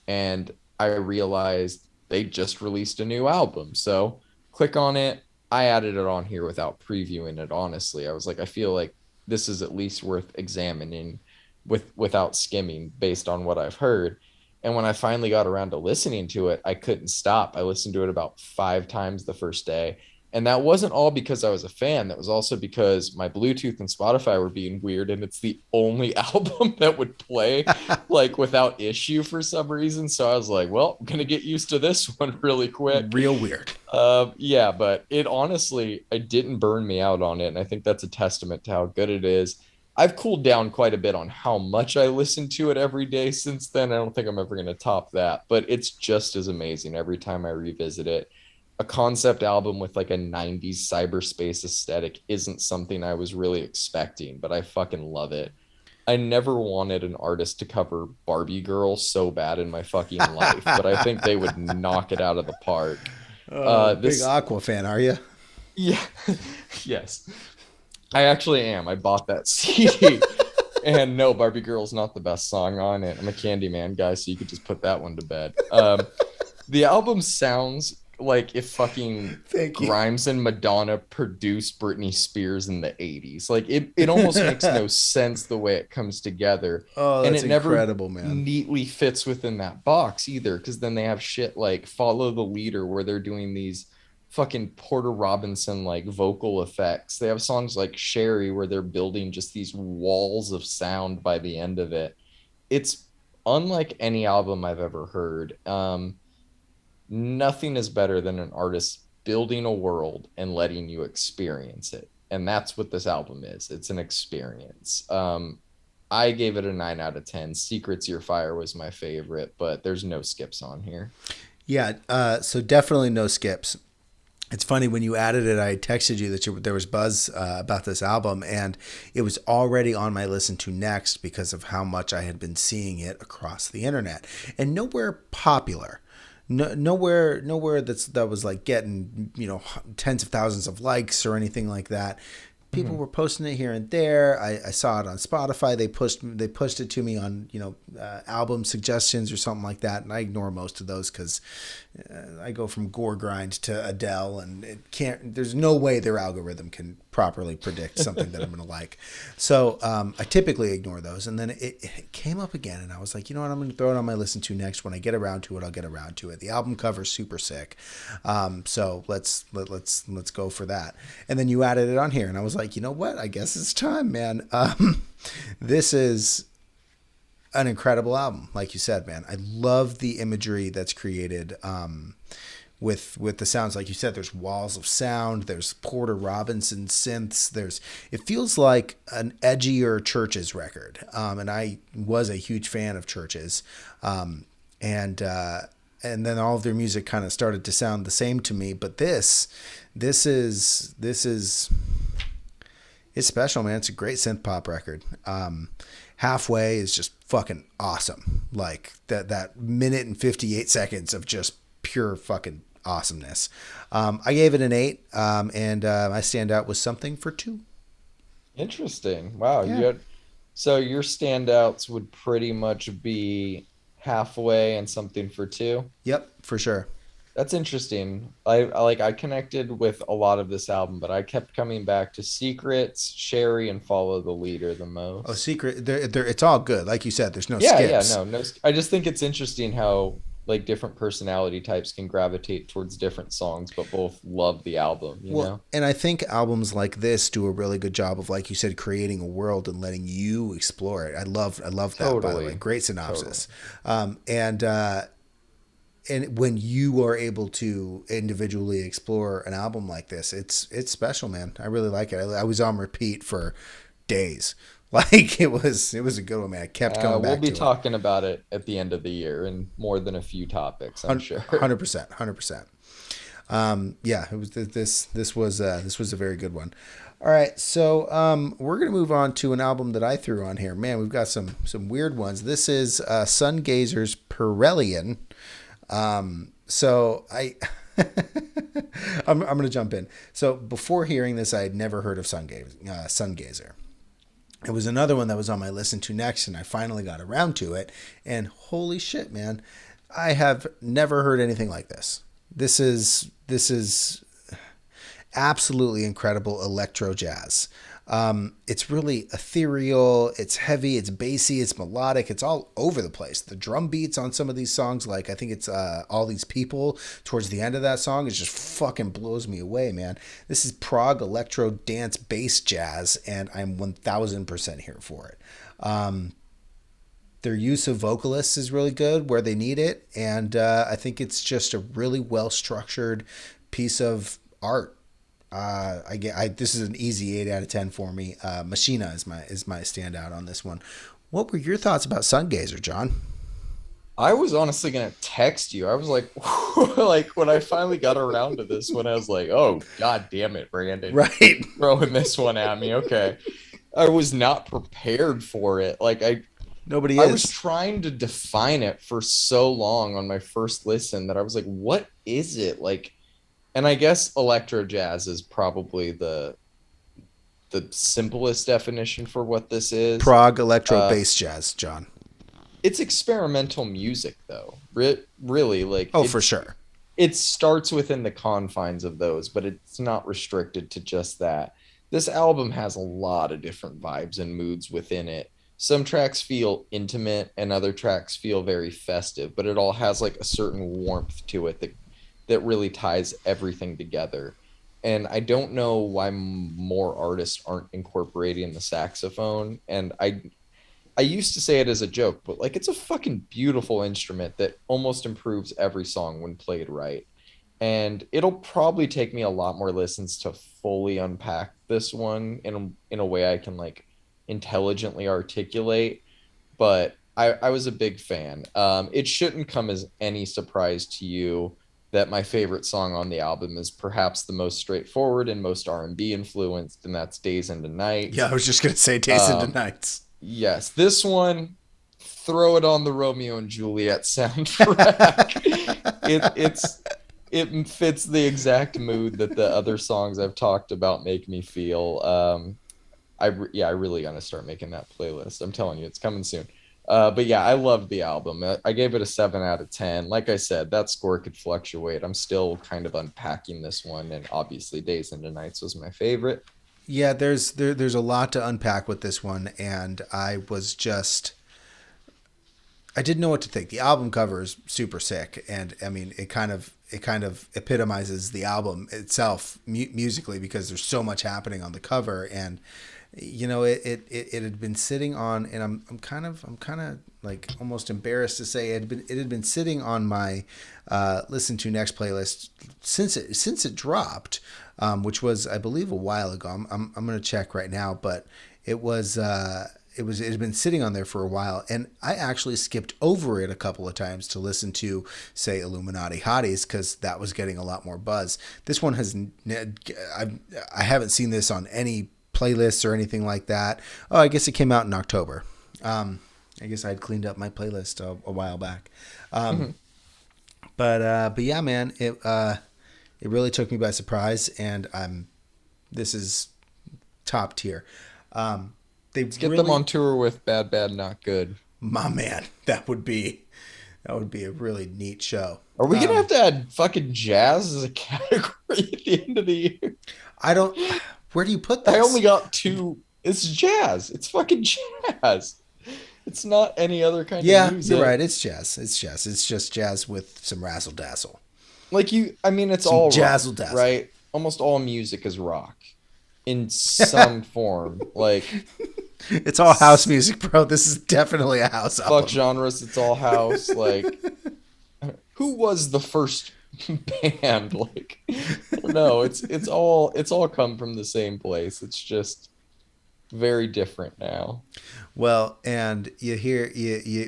And I realized they just released a new album. So click on it. I added it on here without previewing it, honestly. I was like, I feel like this is at least worth examining without skimming based on what I've heard. And when I finally got around to listening to it, I couldn't stop. I listened to it about 5 times the first day. And that wasn't all because I was a fan. That was also because my Bluetooth and Spotify were being weird. And it's the only album that would play like without issue for some reason. So I was like, well, I'm going to get used to this one really quick. Real weird. Yeah, but it honestly, it didn't burn me out on it. And I think that's a testament to how good it is. I've cooled down quite a bit on how much I listen to it every day since then. I don't think I'm ever going to top that, but it's just as amazing every time I revisit it. A concept album with like a 90s cyberspace aesthetic isn't something I was really expecting, but I fucking love it. I never wanted an artist to cover Barbie Girl so bad in my fucking life, but I think they would knock it out of the park. Big Aqua fan, are you? Yeah, yes. I actually am. I bought that CD. And no, Barbie Girl's not the best song on it. I'm a Candyman guy, so you could just put that one to bed. The album sounds like if fucking Grimes and Madonna produced Britney Spears in the 80s. Like it almost makes no sense the way it comes together. Oh, and that's it never incredible, man. neatly fits within that box either, because then they have shit like Follow the Leader where they're doing these fucking Porter Robinson like vocal effects. They have songs like Sherry where they're building just these walls of sound by the end of it. It's unlike any album I've ever heard. Nothing is better than an artist building a world and letting you experience it. And that's what this album is. It's an experience. I gave it a 9 out of 10. Secrets Your Fire was my favorite, but there's no skips on here. Yeah, so definitely no skips. It's funny, when you added it, I texted you that there was buzz about this album, and it was already on my listen to next because of how much I had been seeing it across the internet, and nowhere popular. No, nowhere that was like getting, tens of thousands of likes or anything like that. People were posting it here and there. I saw it on Spotify. They pushed it to me on album suggestions or something like that, and I ignore most of those because I go from gore grind to Adele, and it can't. There's no way their algorithm can properly predict something that I'm going to like. So I typically ignore those, and then it came up again, and I was like, you know what? I'm going to throw it on my listen to next. When I get around to it, I'll get around to it. The album cover's super sick, so let's go for that. And then you added it on here, and I was like, you know what? I guess it's time, man. This is an incredible album, like you said, man. I love the imagery that's created. With the sounds, like you said, there's walls of sound, there's Porter Robinson synths, it feels like an edgier Churches record, and I was a huge fan of Churches, and then all of their music kind of started to sound the same to me, but this is it's special, man. It's a great synth pop record. Halfway is just fucking awesome, like that minute and 58 seconds of just pure fucking awesomeness. I gave it an 8, and my standout was Something for 2. Interesting. Wow. Yeah. You had, so your standouts would pretty much be halfway and something for two. Yep, for sure. That's interesting. I connected with a lot of this album, but I kept coming back to Secrets, Sherry, and Follow the Leader the Oh, most. Secret. It's all good. Like you said, there's no Yeah, yeah, skips. no, no. I just think it's interesting how like different personality types can gravitate towards different songs, but both love the album, you Well, know? and I think albums like this do a really good job of, like you said, creating a world and letting you explore it. I love that, by the way. Totally. Great Totally. synopsis. And when you are able to individually explore an album like this, it's special, man. I really like it. I was on repeat for days. Like it was a good one, man. I kept coming We'll back be to it. talking about it at the end of the year and more than a few topics, I'm sure. 100%, 100%. Yeah, it was this was a very good one. All right, so we're gonna move on to an album that I threw on here. Man, we've got some weird ones. This is Sun Gazer's Perellian. So I'm gonna jump in. So before hearing this, I had never heard of Sun Gazer. It was another one that was on my listen to next, and I finally got around to it. And holy shit, man, I have never heard anything like this. This is absolutely incredible electro jazz. It's really ethereal, it's heavy, it's bassy, it's melodic, it's all over the place. The drum beats on some of these songs, like I think it's All These People, towards the end of that song, it just fucking blows me away, man. This is prog electro dance bass jazz, and I'm 1000% here for it. Their use of vocalists is really good where they need it, and I think it's just a really well structured piece of art. This is an easy 8 out of 10 for me. Machina is my standout on this one. What were your thoughts about Sungazer, John? I was honestly gonna text you. I was like, like when I finally got around to this one, I was like, oh god damn it, Brandon, Right. throwing this one at me. Okay. I was not prepared for it. Nobody I was is. trying to define it for so long on my first listen that I was like, what is it? Like, and I guess electro jazz is probably the simplest definition for what this is. Prog electro Uh, bass jazz, John. it's experimental music though. Really, like Oh, for sure. it starts within the confines of those, but it's not restricted to just that. This album has a lot of different vibes and moods within it. Some tracks feel intimate and other tracks feel very festive, but it all has like a certain warmth to it that really ties everything together. And I don't know why more artists aren't incorporating the saxophone. And I used to say it as a joke, but like it's a fucking beautiful instrument that almost improves every song when played right. And it'll probably take me a lot more listens to fully unpack this one in a way I can like intelligently articulate. But I was a big fan. It shouldn't come as any surprise to you that my favorite song on the album is perhaps the most straightforward and most R&B influenced, and that's Days into Yeah, Nights. I was just gonna say Days into Um, Nights. yes, this one, throw it on the Romeo and Juliet soundtrack. It fits the exact mood that the other songs I've talked about make me feel. Yeah, I really gotta start making that playlist. I'm telling you, it's coming soon. But yeah, I loved the album. I gave it a 7 out of 10. Like I said, that score could fluctuate. I'm still kind of unpacking this one, and obviously, Days into Nights was my favorite. Yeah, there's a lot to unpack with this one, and I didn't know what to think. The album cover is super sick, and I mean, it kind of epitomizes the album itself musically because there's so much happening on the cover, and it had been sitting on, and I'm kind of like almost embarrassed to say it had been sitting on my listen to next playlist since it dropped, which was, I believe, a while ago. I'm gonna check right now, but it was. It had been sitting on there for a while, and I actually skipped over it a couple of times to listen to, say, Illuminati Hotties, because that was getting a lot more buzz. This one has, I haven't seen this on any playlists or anything like that. Oh, I guess it came out in October. I guess I'd cleaned up my playlist a while back. Mhm. But yeah, man, it really took me by surprise, and this is top tier. They Let's get them really, on tour with Bad Bad Not Good. my man, that would be a really neat show. Are we gonna have to add fucking jazz as a category at the end of the year? I don't. Where do you put I only this? got two. It's jazz. It's fucking jazz. It's not any other kind of Yeah, you're music. right. It's jazz. It's jazz. It's just jazz with some razzle dazzle, Like I mean, it's some all rock, jazzle dazzle. right? Almost all music is rock in some form. Like, It's all house music, bro. This is definitely a house fuck album. genres, it's all house. Like, who was the first band? Like, I don't know. It's all come from the same place. It's just very different now. Well, and you hear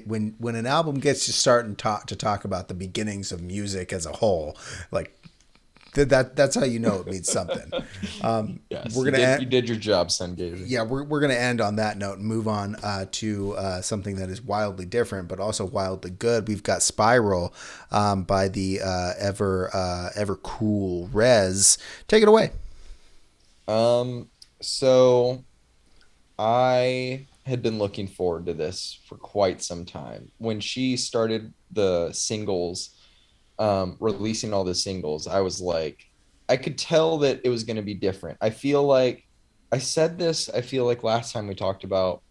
when an album gets you starting to talk about the beginnings of music as a whole, like that's how you know it means something. Yes, We're you gonna did. You end, did your job, Sungazer. yeah, we're gonna end on that note and move on to something that is wildly different, but also wildly good. We've got Spiral by the ever cool Rez. Take it away. So I had been looking forward to this for quite some time. When she started the singles, releasing all the singles, I was like, I could tell that it was going to be different. I feel like I said this, I feel like last time we talked about,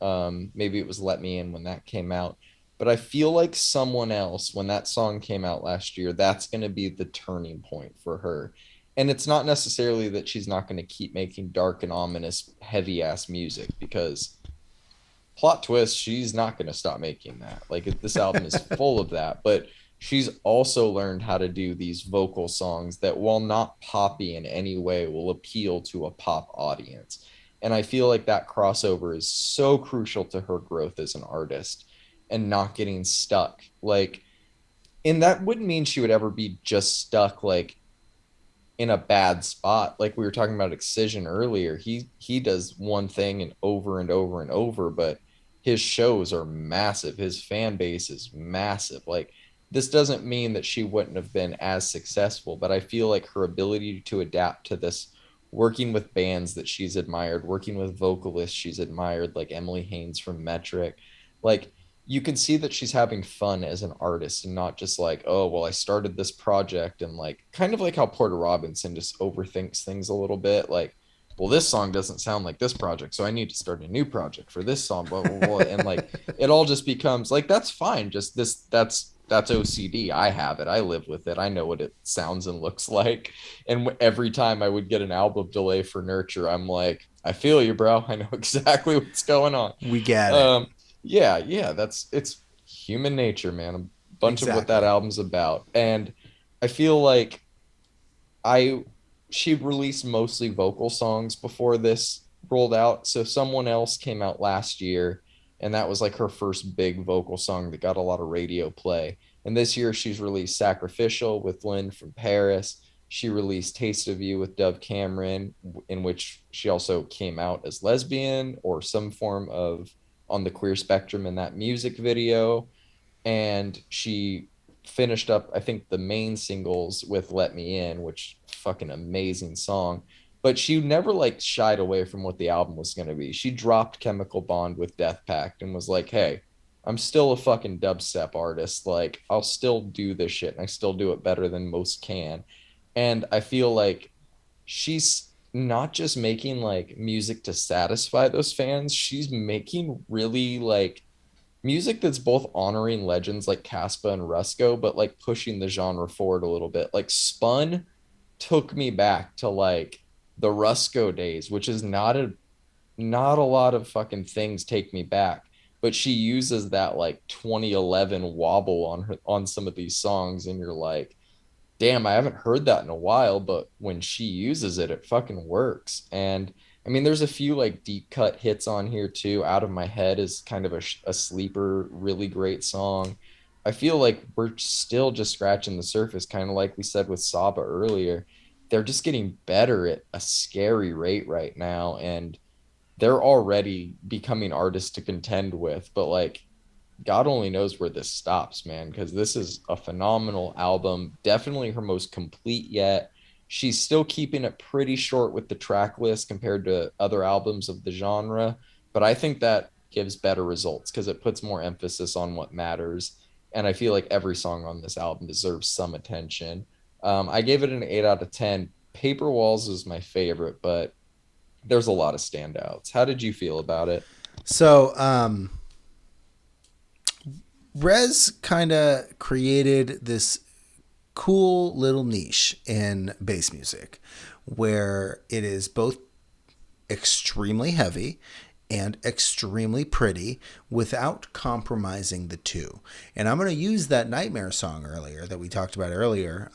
maybe it was Let Me In when that came out, but I feel like someone else, when that song came out last year, that's going to be the turning point for her. And it's not necessarily that she's not going to keep making dark and ominous, heavy ass music, because plot twist, she's not going to stop making that. Like, this album is full of that, but she's also learned how to do these vocal songs that, while not poppy in any way, will appeal to a pop audience. And I feel like that crossover is so crucial to her growth as an artist and not getting stuck. Like, and that wouldn't mean she would ever be just stuck like in a bad spot. Like we were talking about Excision earlier, he does one thing and over and over and over, but his shows are massive, his fan base is massive. Like, this doesn't mean that she wouldn't have been as successful, but I feel like her ability to adapt to this, working with bands that she's admired, working with vocalists she's admired, like Emily Haynes from Metric, like, you can see that she's having fun as an artist and not just like, oh, well, I started this project, and like, kind of like how Porter Robinson just overthinks things a little bit. Like, well, this song doesn't sound like this project, so I need to start a new project for this song, blah, blah, blah. And like, it all just becomes like, that's fine. Just this, that's OCD. I have it. I live with it. I know what it sounds and looks like. And every time I would get an album delay for Nurture, I'm like, I feel you, bro. I know exactly what's going on. We get it. Yeah, it's human nature, man. A bunch of what that Exactly. album's about. And I feel like I she released mostly vocal songs before this rolled out. So Someone Else came out last year, and that was like her first big vocal song that got a lot of radio play. And this year she's released Sacrificial with Lynn from Paris. She released Taste of You with Dove Cameron, in which she also came out as lesbian or some form of on the queer spectrum in that music video. And she finished up, I think, the main singles with Let Me In, which fucking amazing song. But she never like shied away from what the album was going to be. She dropped Chemical Bond with Death Pact and was like, hey, I'm still a fucking dubstep artist. Like, I'll still do this shit and I still do it better than most can. And I feel like she's not just making like music to satisfy those fans, she's making really like music that's both honoring legends like Caspa and Rusko, but like pushing the genre forward a little bit. Like, Spun took me back to like the Rusko days, which is not a lot of fucking things take me back, but she uses that like 2011 wobble on her on some of these songs, and you're like, damn, I haven't heard that in a while, but when she uses it, it fucking works. And I mean, there's a few like deep cut hits on here too. Out of My Head is kind of a sleeper, really great song. I feel like we're still just scratching the surface, kind of like we said with Saba earlier. They're just getting better at a scary rate right now, and they're already becoming artists to contend with. But like, God only knows where this stops, man, because this is a phenomenal album. Definitely her most complete yet. She's still keeping it pretty short with the track list compared to other albums of the genre, but I think that gives better results because it puts more emphasis on what matters. And I feel like every song on this album deserves some attention. I gave it an 8 out of 10. Paper Walls is my favorite, but there's a lot of standouts. How did you feel about it? So, Rez kind of created this cool little niche in bass music where it is both extremely heavy and extremely pretty without compromising the two. And I'm going to use that Nightmare song earlier that we talked about earlier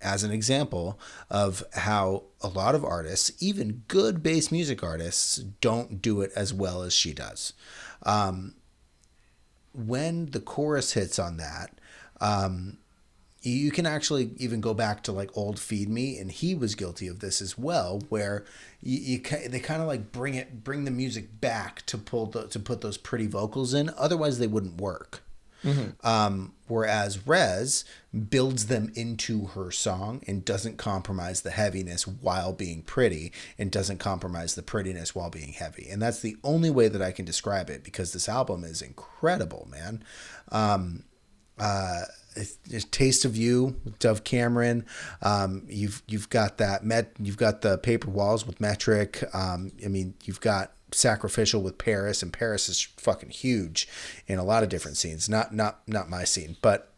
as an example of how a lot of artists, even good bass music artists, don't do it as well as she does. When the chorus hits on that, you can actually even go back to like old Feed Me, and he was guilty of this as well, where they kind of like bring the music back to put those pretty vocals in. Otherwise, they wouldn't work. Mm-hmm. Whereas Rez builds them into her song and doesn't compromise the heaviness while being pretty, and doesn't compromise the prettiness while being heavy. And that's the only way that I can describe it, because this album is incredible, man. Taste of You with Dove Cameron. You've got you've got the Paper Walls with Metric. I mean, you've got Sacrificial with Paris, and Paris is fucking huge in a lot of different scenes. Not my scene, but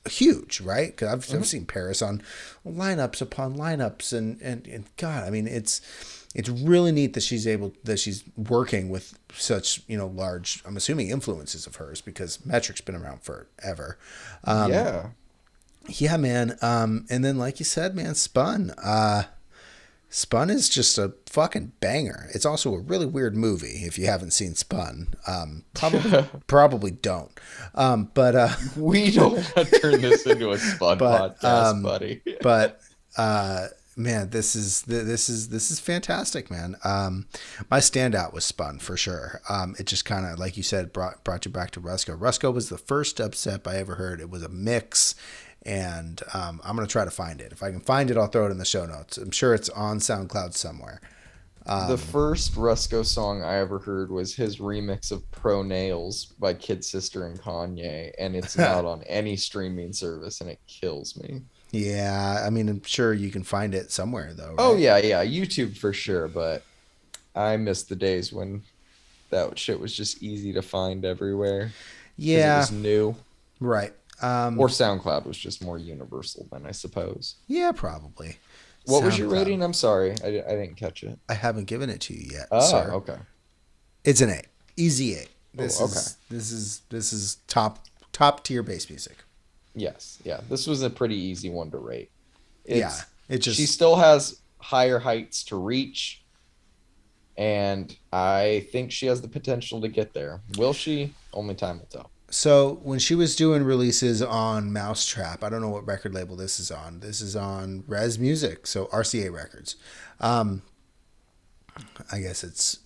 huge, right? Because I've seen Paris on lineups upon lineups, and God, I mean, it's really neat that she's working with such, large, I'm assuming, influences of hers, because Metric's been around forever. Yeah, man. And then, like you said, man, Spun is just a fucking banger. It's also a really weird movie if you haven't seen Spun. Probably don't. But we don't want to turn this into a Spun podcast, buddy. But man, this is fantastic, man. My standout was Spun for sure. It just kind of, like you said, brought you back to Rusko. Rusko was the first dubstep I ever heard. It was a mix. And I'm going to try to find it. If I can find it, I'll throw it in the show notes. I'm sure it's on SoundCloud somewhere. The first Rusko song I ever heard was his remix of Pro Nails by Kid Sister and Kanye. And it's not on any streaming service, and it kills me. Yeah, I mean, I'm sure you can find it somewhere, though. Right? Oh, yeah. YouTube for sure. But I miss the days when that shit was just easy to find everywhere. Yeah. It was new. Right. Or SoundCloud was just more universal then, I suppose. Yeah, probably. What was your rating? I'm sorry, I didn't catch it. I haven't given it to you yet. Oh, sir. Okay. It's an 8, easy 8. Okay. This is top tier bass music. Yes, yeah. This was a pretty easy one to rate. She still has higher heights to reach, and I think she has the potential to get there. Will she? Only time will tell. So when she was doing releases on Mousetrap, I don't know what record label this is on. This is on Res Music, so RCA Records. I guess it's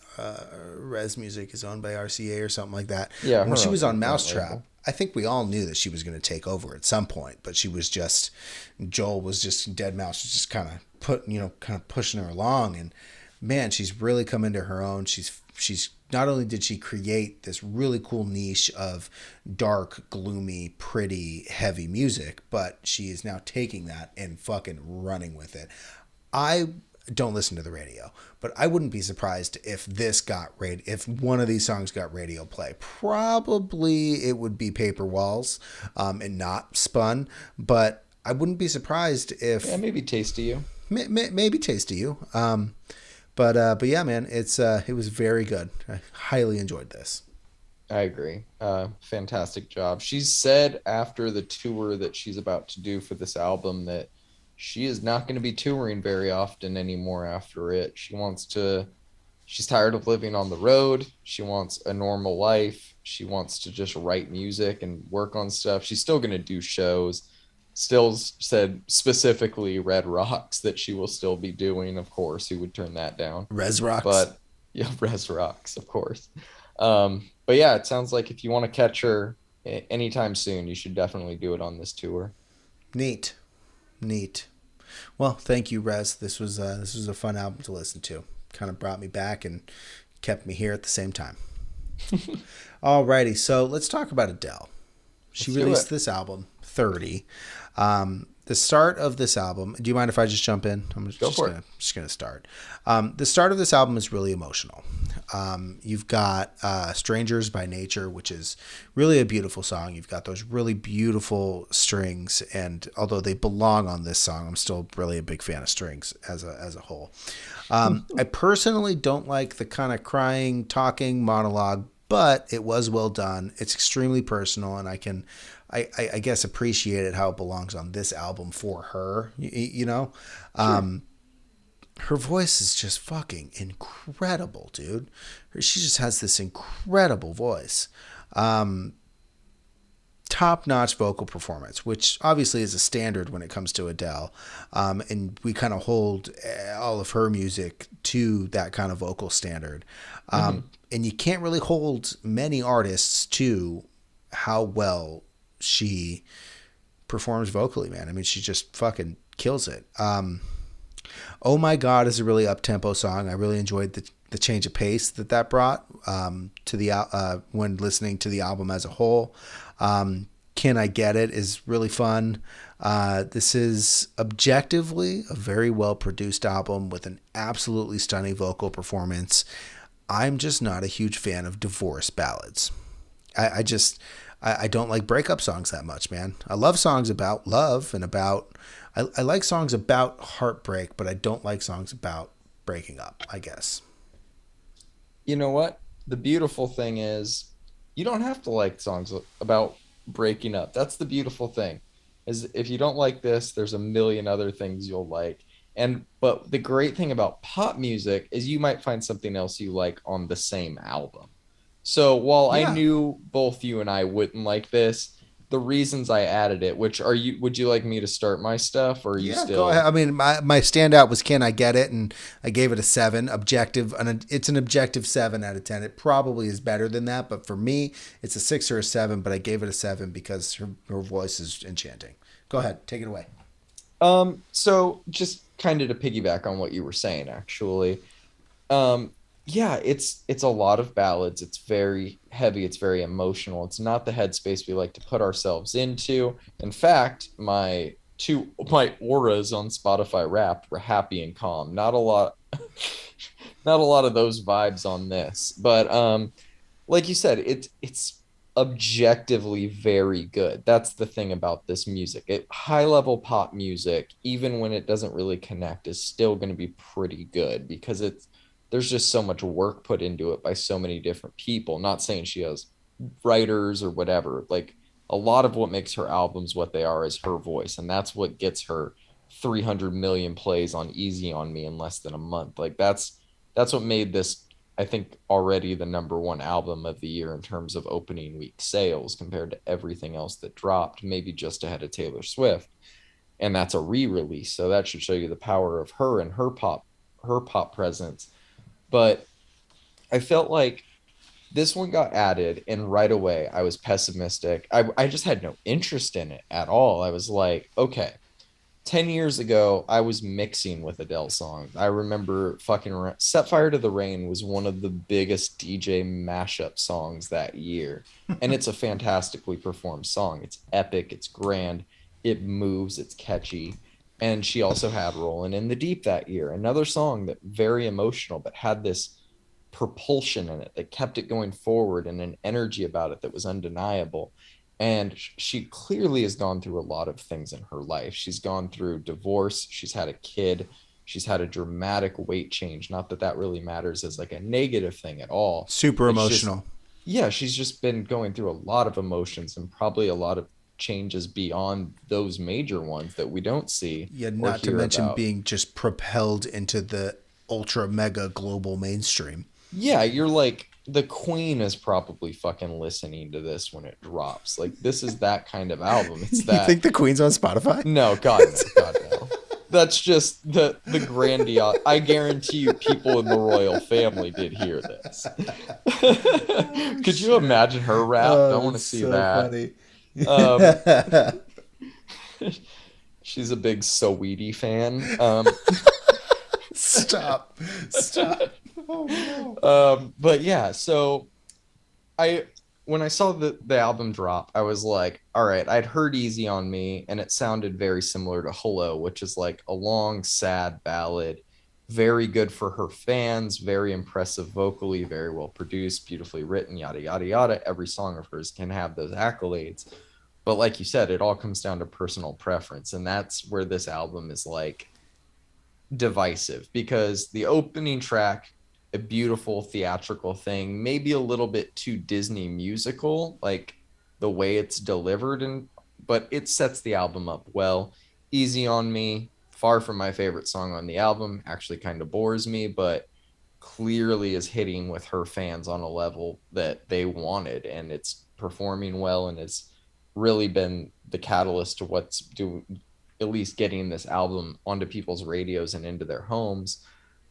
Res Music is owned by RCA or something like that. Yeah. When she was on Mousetrap, I think we all knew that she was going to take over at some point, but Joel was just Dead Mouse was just kind of pushing her along, and man, she's really come into her own. She's not only did she create this really cool niche of dark, gloomy, pretty, heavy music, but she is now taking that and fucking running with it. I don't listen to the radio, but I wouldn't be surprised if if one of these songs got radio play. Probably it would be Paper Walls, and not Spun, but I wouldn't be surprised if... Yeah, maybe Taste of You. Maybe Taste of You. But yeah, man, it was very good. I highly enjoyed this. I agree. Fantastic job. She's said after the tour that she's about to do for this album that she is not going to be touring very often anymore after it. She's tired of living on the road. She wants a normal life. She wants to just write music and work on stuff. She's still going to do shows. Still said specifically Red Rocks that she will still be doing, of course. Who would turn that down? Res Rocks. But yeah, Res Rocks, of course. But yeah, it sounds like if you want to catch her anytime soon, you should definitely do it on this tour. Neat, neat. Well, thank you, Res. This was a fun album to listen to. Kind of brought me back and kept me here at the same time. Alrighty, so let's talk about Adele. She Let's do released it. this album, 30. The start of this album, do you mind if I just jump in? Go for it. Just gonna start. The start of this album is really emotional. You've got Strangers by Nature, which is really a beautiful song. You've got those really beautiful strings, and although they belong on this song, I'm still really a big fan of strings as a whole. I personally don't like the kind of crying, talking monologue, but it was well done. It's extremely personal, and I guess appreciate it how it belongs on this album for her. You know, Sure. her voice is just fucking incredible, dude. She just has this incredible voice. Top notch vocal performance, which obviously is a standard when it comes to Adele. And we kind of hold all of her music to that kind of vocal standard. Hmm. And you can't really hold many artists to how well she performs vocally, man. I mean, she just fucking kills it. Oh My God is a really up tempo song. I really enjoyed the change of pace that brought to the when listening to the album as a whole. Can I Get It is really fun. This is objectively a very well produced album with an absolutely stunning vocal performance. I'm just not a huge fan of divorce ballads. I just I don't like breakup songs that much, man. I love songs about love and about I like songs about heartbreak, but I don't like songs about breaking up, I guess. You know what? The beautiful thing is you don't have to like songs about breaking up. That's the beautiful thing. Is if you don't like this, there's a million other things you'll like. And but the great thing about pop music is you might find something else you like on the same album. So while I Yeah. knew both you and I wouldn't like this, the reasons I added it, which are you would you like me to start my stuff or are you Yeah, go ahead. still I mean, my standout was Can I Get It? And I gave it a 7. Objective, and it's an objective 7 out of 10. It probably is better than that, but for me, it's a 6 or a 7, but I gave it a 7 because her voice is enchanting. Go ahead, take it away. so just kind of to piggyback on what you were saying actually. Um, yeah, it's a lot of ballads. It's very heavy. It's very emotional. It's not the headspace we like to put ourselves into. In fact, my auras on Spotify Wrapped were happy and calm. Not a lot, not a lot of those vibes on this. But like you said, it's objectively very good. That's the thing about this music. High level pop music, even when it doesn't really connect, is still going to be pretty good because there's just so much work put into it by so many different people. Not saying she has writers or whatever. Like a lot of what makes her albums what they are is her voice, and that's what gets her 300 million plays on Easy on Me in less than a month. Like that's what made this I think already the number one album of the year in terms of opening week sales compared to everything else that dropped, maybe just ahead of Taylor Swift. And that's a re-release. So that should show you the power of her and her pop presence. But I felt like this one got added and right away I was pessimistic. I just had no interest in it at all. I was like, okay, 10 years ago, I was mixing with Adele songs. I remember Set Fire to the Rain was one of the biggest DJ mashup songs that year. And it's a fantastically performed song. It's epic, it's grand, it moves, it's catchy. And she also had Rolling in the Deep that year, another song that very emotional, but had this propulsion in it that kept it going forward and an energy about it that was undeniable. And she clearly has gone through a lot of things in her life. She's gone through divorce, she's had a kid, She's had a dramatic weight change. Not that that really matters as like a negative thing at all. Super It's just, emotional. yeah, she's just been going through a lot of emotions and probably a lot of changes beyond those major ones that we don't see Yeah, or not to hear mention about. being just propelled into the ultra mega global mainstream. Yeah, you're like the queen is probably fucking listening to this when it drops. Like this is that kind of album. It's You that think the Queen's on Spotify? no, God no, God no. That's just the grandiose. I guarantee you, people in the royal family did hear this. Oh, Could you shit. imagine her rap? Don't Oh, want to it's see so that. funny. Um, she's a big Saweetie fan. Stop. Stop. Oh, no. But yeah, so I when I saw the album drop, I was like, all right, I'd heard Easy on Me and it sounded very similar to Hello, which is like a long, sad ballad, very good for her fans, very impressive vocally, very well produced, beautifully written, yada yada yada. Every song of hers can have those accolades. But like you said, it all comes down to personal preference. And that's where this album is like divisive because the opening track, a beautiful theatrical thing, maybe a little bit too Disney musical, like the way it's delivered, and but it sets the album up well. Easy on Me, far from my favorite song on the album, actually kind of bores me, but clearly is hitting with her fans on a level that they wanted, and it's performing well, and it's really been the catalyst to what's do at least getting this album onto people's radios and into their homes.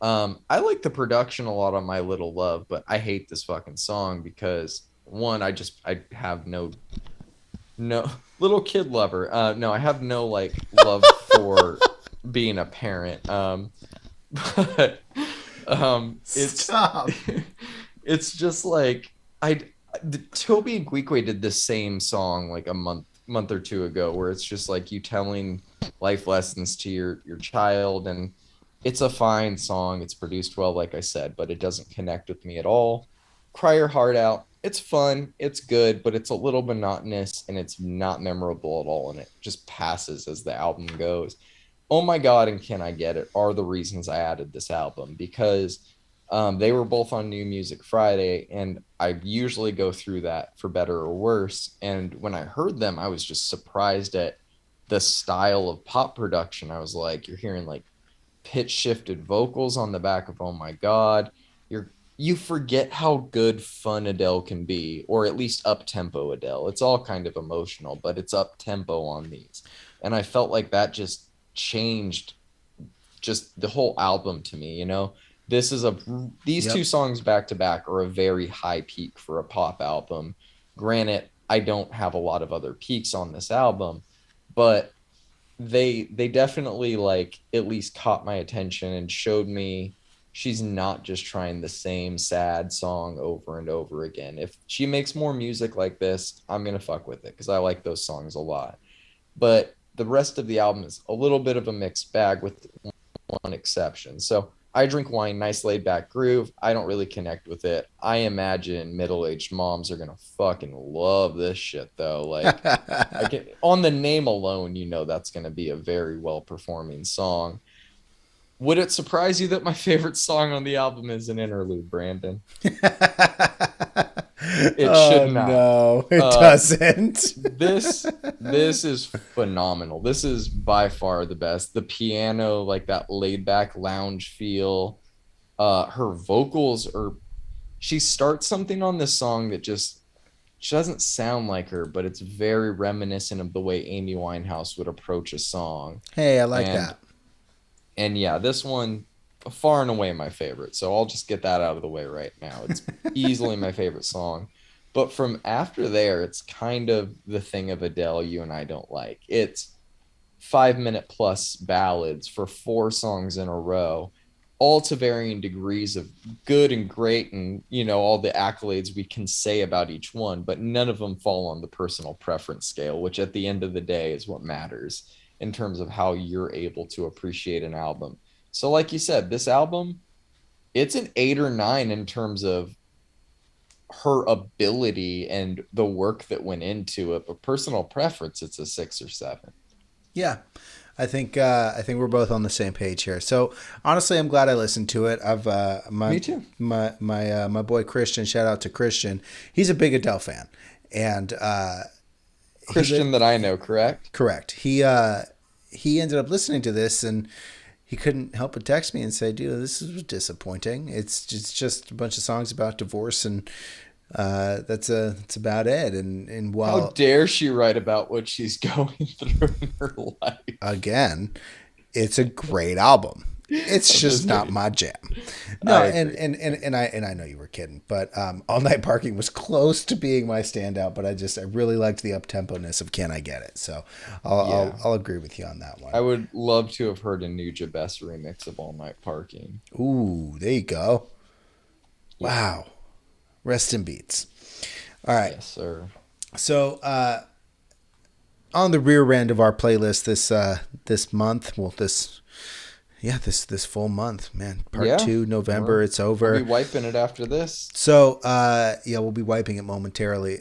I like the production a lot on My Little Love, but I hate this fucking song because one, I have no little kid lover. No, I have no like love for being a parent. But it's Stop. it's just like Toby and Guique did the same song like a month or two ago, where it's just like you telling life lessons to your child, and it's a fine song. It's produced well, like I said, but it doesn't connect with me at all. Cry Your Heart Out. It's fun. It's good, but it's a little monotonous and it's not memorable at all. And it just passes as the album goes. Oh My God and Can I Get It are the reasons I added this album because they were both on New Music Friday, and I usually go through that for better or worse. And when I heard them, I was just surprised at the style of pop production. I was like, you're hearing like pitch shifted vocals on the back of Oh My God. You forget how good fun Adele can be, or at least up tempo Adele. It's all kind of emotional, but it's up tempo on these. And I felt like that just changed just the whole album to me, you know. This is a these two Yep. songs back to back are a very high peak for a pop album. Granted, I don't have a lot of other peaks on this album, but they definitely like at least caught my attention and showed me she's not just trying the same sad song over and over again. If she makes more music like this, I'm gonna fuck with it because I like those songs a lot. But the rest of the album is a little bit of a mixed bag with one exception. So I Drink Wine, nice laid back groove. I don't really connect with it. I imagine middle-aged moms are gonna fucking love this shit though. Like I can on the name alone, you know that's gonna be a very well performing song. Would it surprise you that my favorite song on the album is an interlude, Brandon? It should Oh not. no, it Uh, doesn't. this is phenomenal. This is by far the best. The piano, like that laid back lounge feel. Her vocals are. She starts something on this song that just she doesn't sound like her, but it's very reminiscent of the way Amy Winehouse would approach a song. Hey, I like And that. and yeah, this one far and away my favorite. So I'll just get that out of the way right now. It's easily my favorite song. But from after there, it's kind of the thing of Adele you and I don't like. It's 5 minute plus ballads for four songs in a row, all to varying degrees of good and great, and all the accolades we can say about each one, but none of them fall on the personal preference scale, which at the end of the day is what matters in terms of how you're able to appreciate an album. So like you said, this album, it's an 8 or 9 in terms of her ability and the work that went into it, but personal preference, it's a 6 or 7. Yeah. I think we're both on the same page here. So honestly, I'm glad I listened to it. I've Me too. my boy Christian. Shout out to Christian. He's a big Adele fan, and Christian that I know, correct? correct. He ended up listening to this and he couldn't help but text me and say, "Dude, this is disappointing. It's just a bunch of songs about divorce and that's about it." And How while dare she write about what she's going through in her life? again, it's a great album. It's I'm just just not kidding. my jam. No, I and agree. I know you were kidding, but All Night Parking was close to being my standout. But I really liked the up tempo-ness of Can I Get It? So Yeah. I'll agree with you on that I one. would love to have heard a new Jabess remix of All Night Parking. Ooh, there you go. Yeah. Wow, rest in beats. All right, Yes, sir. so on the rear end of our playlist this month, well this full month, man. Part Yeah. two, November, it's We'll be over. wiping it after this. So, yeah, we'll be wiping it momentarily.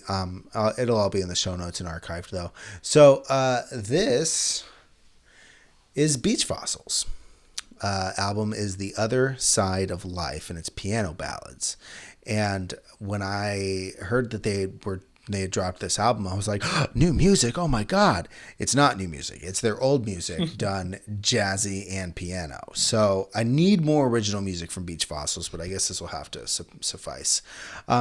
It'll all be in the show notes and archived, though. So, this is Beach Fossils. Album is The Other Side of Life, and it's piano ballads. And when I heard that they had dropped this album, I was like, oh, new music! Oh my god! It's not new music. It's their old music done jazzy and piano. So I need more original music from Beach Fossils, but I guess this will have to suffice.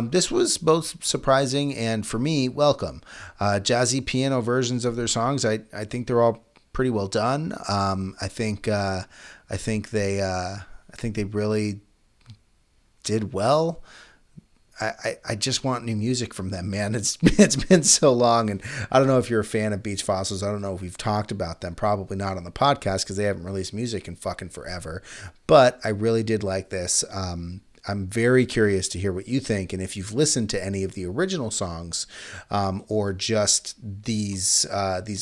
This was both surprising and, for me, welcome. Jazzy piano versions of their songs. I think they're all pretty well done. I think they really did well. I just want new music from them, man. It's been so long, and I don't know if you're a fan of Beach Fossils. I don't know if we've talked about them. Probably not on the podcast because they haven't released music in fucking forever. But I really did like this. I'm very curious to hear what you think, and if you've listened to any of the original songs, or just these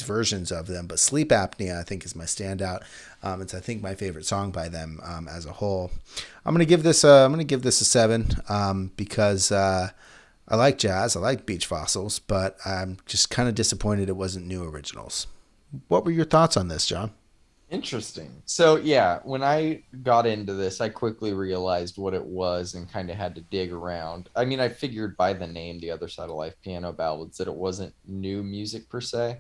versions of them. But Sleep Apnea, I think, is my standout. It's, I think, my favorite song by them as a whole. I'm gonna give this a 7 because I like jazz, I like Beach Fossils, but I'm just kind of disappointed it wasn't new originals. What were your thoughts on this, John? Interesting. So, yeah, when I got into this, I quickly realized what it was and kind of had to dig around. I mean, I figured by the name, The Other Side of Life Piano Ballads, that it wasn't new music per se.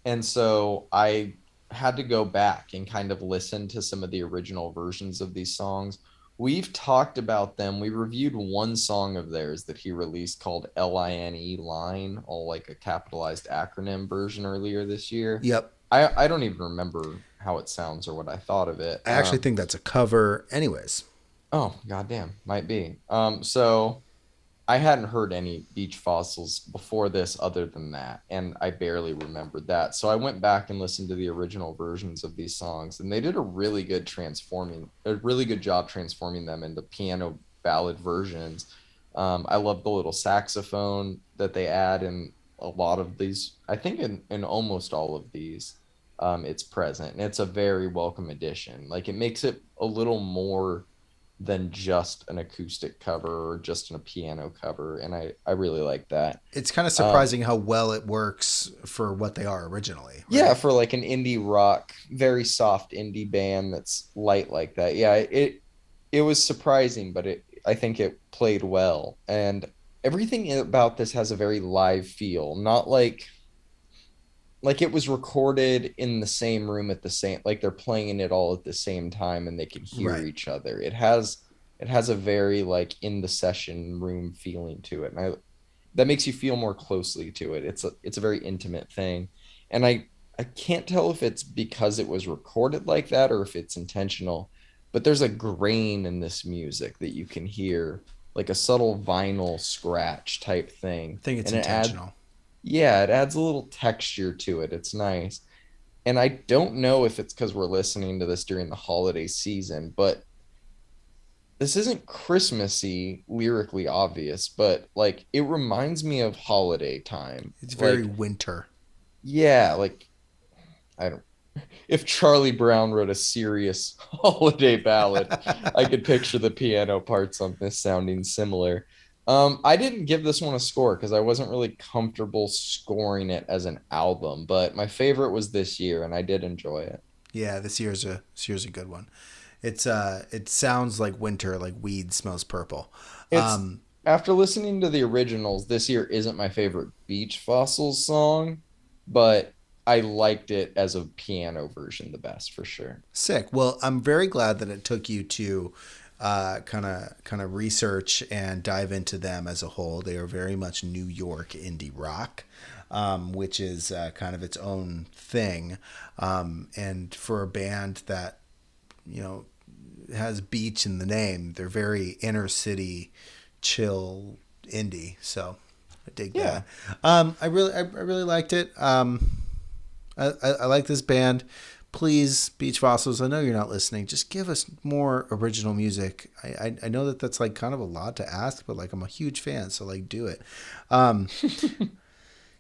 And so I had to go back and kind of listen to some of the original versions of these songs. We've talked about them. We reviewed one song of theirs that he released called Line, all like a capitalized acronym version earlier this year. Yep. I don't even remember how it sounds or what I thought of it. I actually think that's a cover anyways. Oh, goddamn, might be. So I hadn't heard any Beach Fossils before this other than that, and I barely remembered that. So I went back and listened to the original versions of these songs, and they did a really good job transforming them into piano ballad versions. I love the little saxophone that they add in a lot of these. I think in almost all of these, it's present, and it's a very welcome addition. Like it makes it a little more than just an acoustic cover or just a piano cover, and I really like that. It's kind of Um, surprising how well it works for what they are originally, yeah, right? for like an indie rock, very soft indie band that's light like that. Yeah, it was surprising, but it I think it played well, and everything about this has a very live feel, not like it was recorded in the same room at the same, like they're playing it all at the same time and they can hear Right. each other. It has a very like in the session room feeling to it, and I that makes you feel more closely to it. It's a very intimate thing, and I can't tell if it's because it was recorded like that or if it's intentional, but there's a grain in this music that you can hear, like a subtle vinyl scratch type I thing, think it's and intentional. it adds a little texture to it. It's nice. And I don't know if it's because we're listening to this during the holiday season, but this isn't Christmassy lyrically obvious, but like it reminds me of holiday time. It's very Like, winter. yeah, like I don't, if Charlie Brown wrote a serious holiday ballad, I could picture the piano parts on this sounding similar. I didn't give this one a score because I wasn't really comfortable scoring it as an album, but my favorite was this year, and I did enjoy it. Yeah, this year's a good one. It sounds like winter, like weed smells purple. It's Um, after listening to the originals, this year isn't my favorite Beach Fossils song, but I liked it as a piano version the best for sure. Sick. Well, I'm very glad that it took you to kind of research and dive into them as a whole. They are very much New York indie rock, which is kind of its own thing. And for a band that you know has beach in the name, they're very inner city, chill indie. So I dig Yeah. that. I really liked it. I like this band. Please, Beach Fossils, I know you're not listening. Just give us more original music. I know that that's like kind of a lot to ask, but like I'm a huge fan, so like do it. Um, all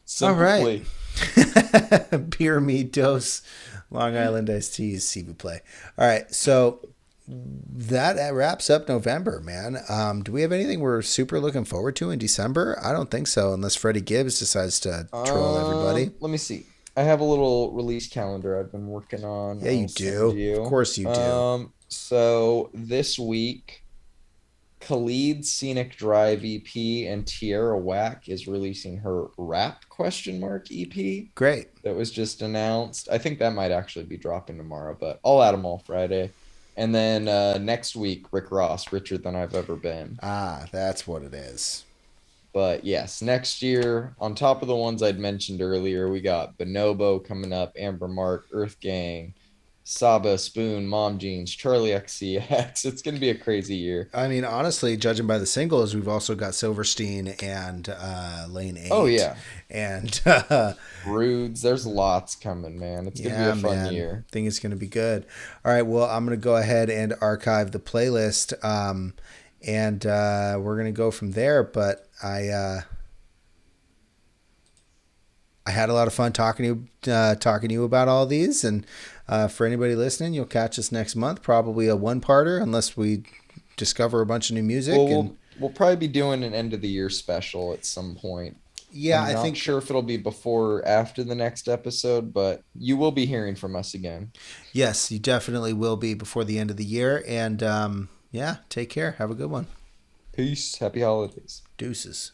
Simple right. plea. Beer me dose, Long Island iced teas, s'il vous plaît. All right, so that wraps up November, man. Do we have anything we're super looking forward to in December? I don't think so, unless Freddie Gibbs decides to troll everybody. Let me see. I have a little release calendar I've been working on. Yeah, you I'll send do. Of you. course you do. So this week, Khalid's Scenic Drive EP and Tierra Whack is releasing her Rap question mark EP Great. that was just announced. I think that might actually be dropping tomorrow, but I'll add them all Friday. And then next week, Rick Ross, Richer Than I've Ever Been. Ah, that's what it is. But yes, next year, on top of the ones I'd mentioned earlier, we got Bonobo coming up, Amber Mark, Earth Gang, Saba, Spoon, Mom Jeans, Charlie XCX. It's going to be a crazy year. I mean, honestly, judging by the singles, we've also got Silverstein and Lane Oh, 8. yeah. And Rudes. There's lots coming, man. It's going to be yeah, a fun man, year. I think it's going to be good. All right, well, I'm going to go ahead and archive the playlist, and we're going to go from there. But I had a lot of fun talking to you about all these, and for anybody listening, you'll catch us next month, probably a one-parter, unless we discover a bunch of new music. Well, And we'll probably be doing an end of the year special at some point. yeah, I'm I not think sure if it'll be before or after the next episode, but you will be hearing from us again. yes, you definitely will be before the end of the year. And yeah, take care. Have a good one. Peace. Happy holidays. Deuces.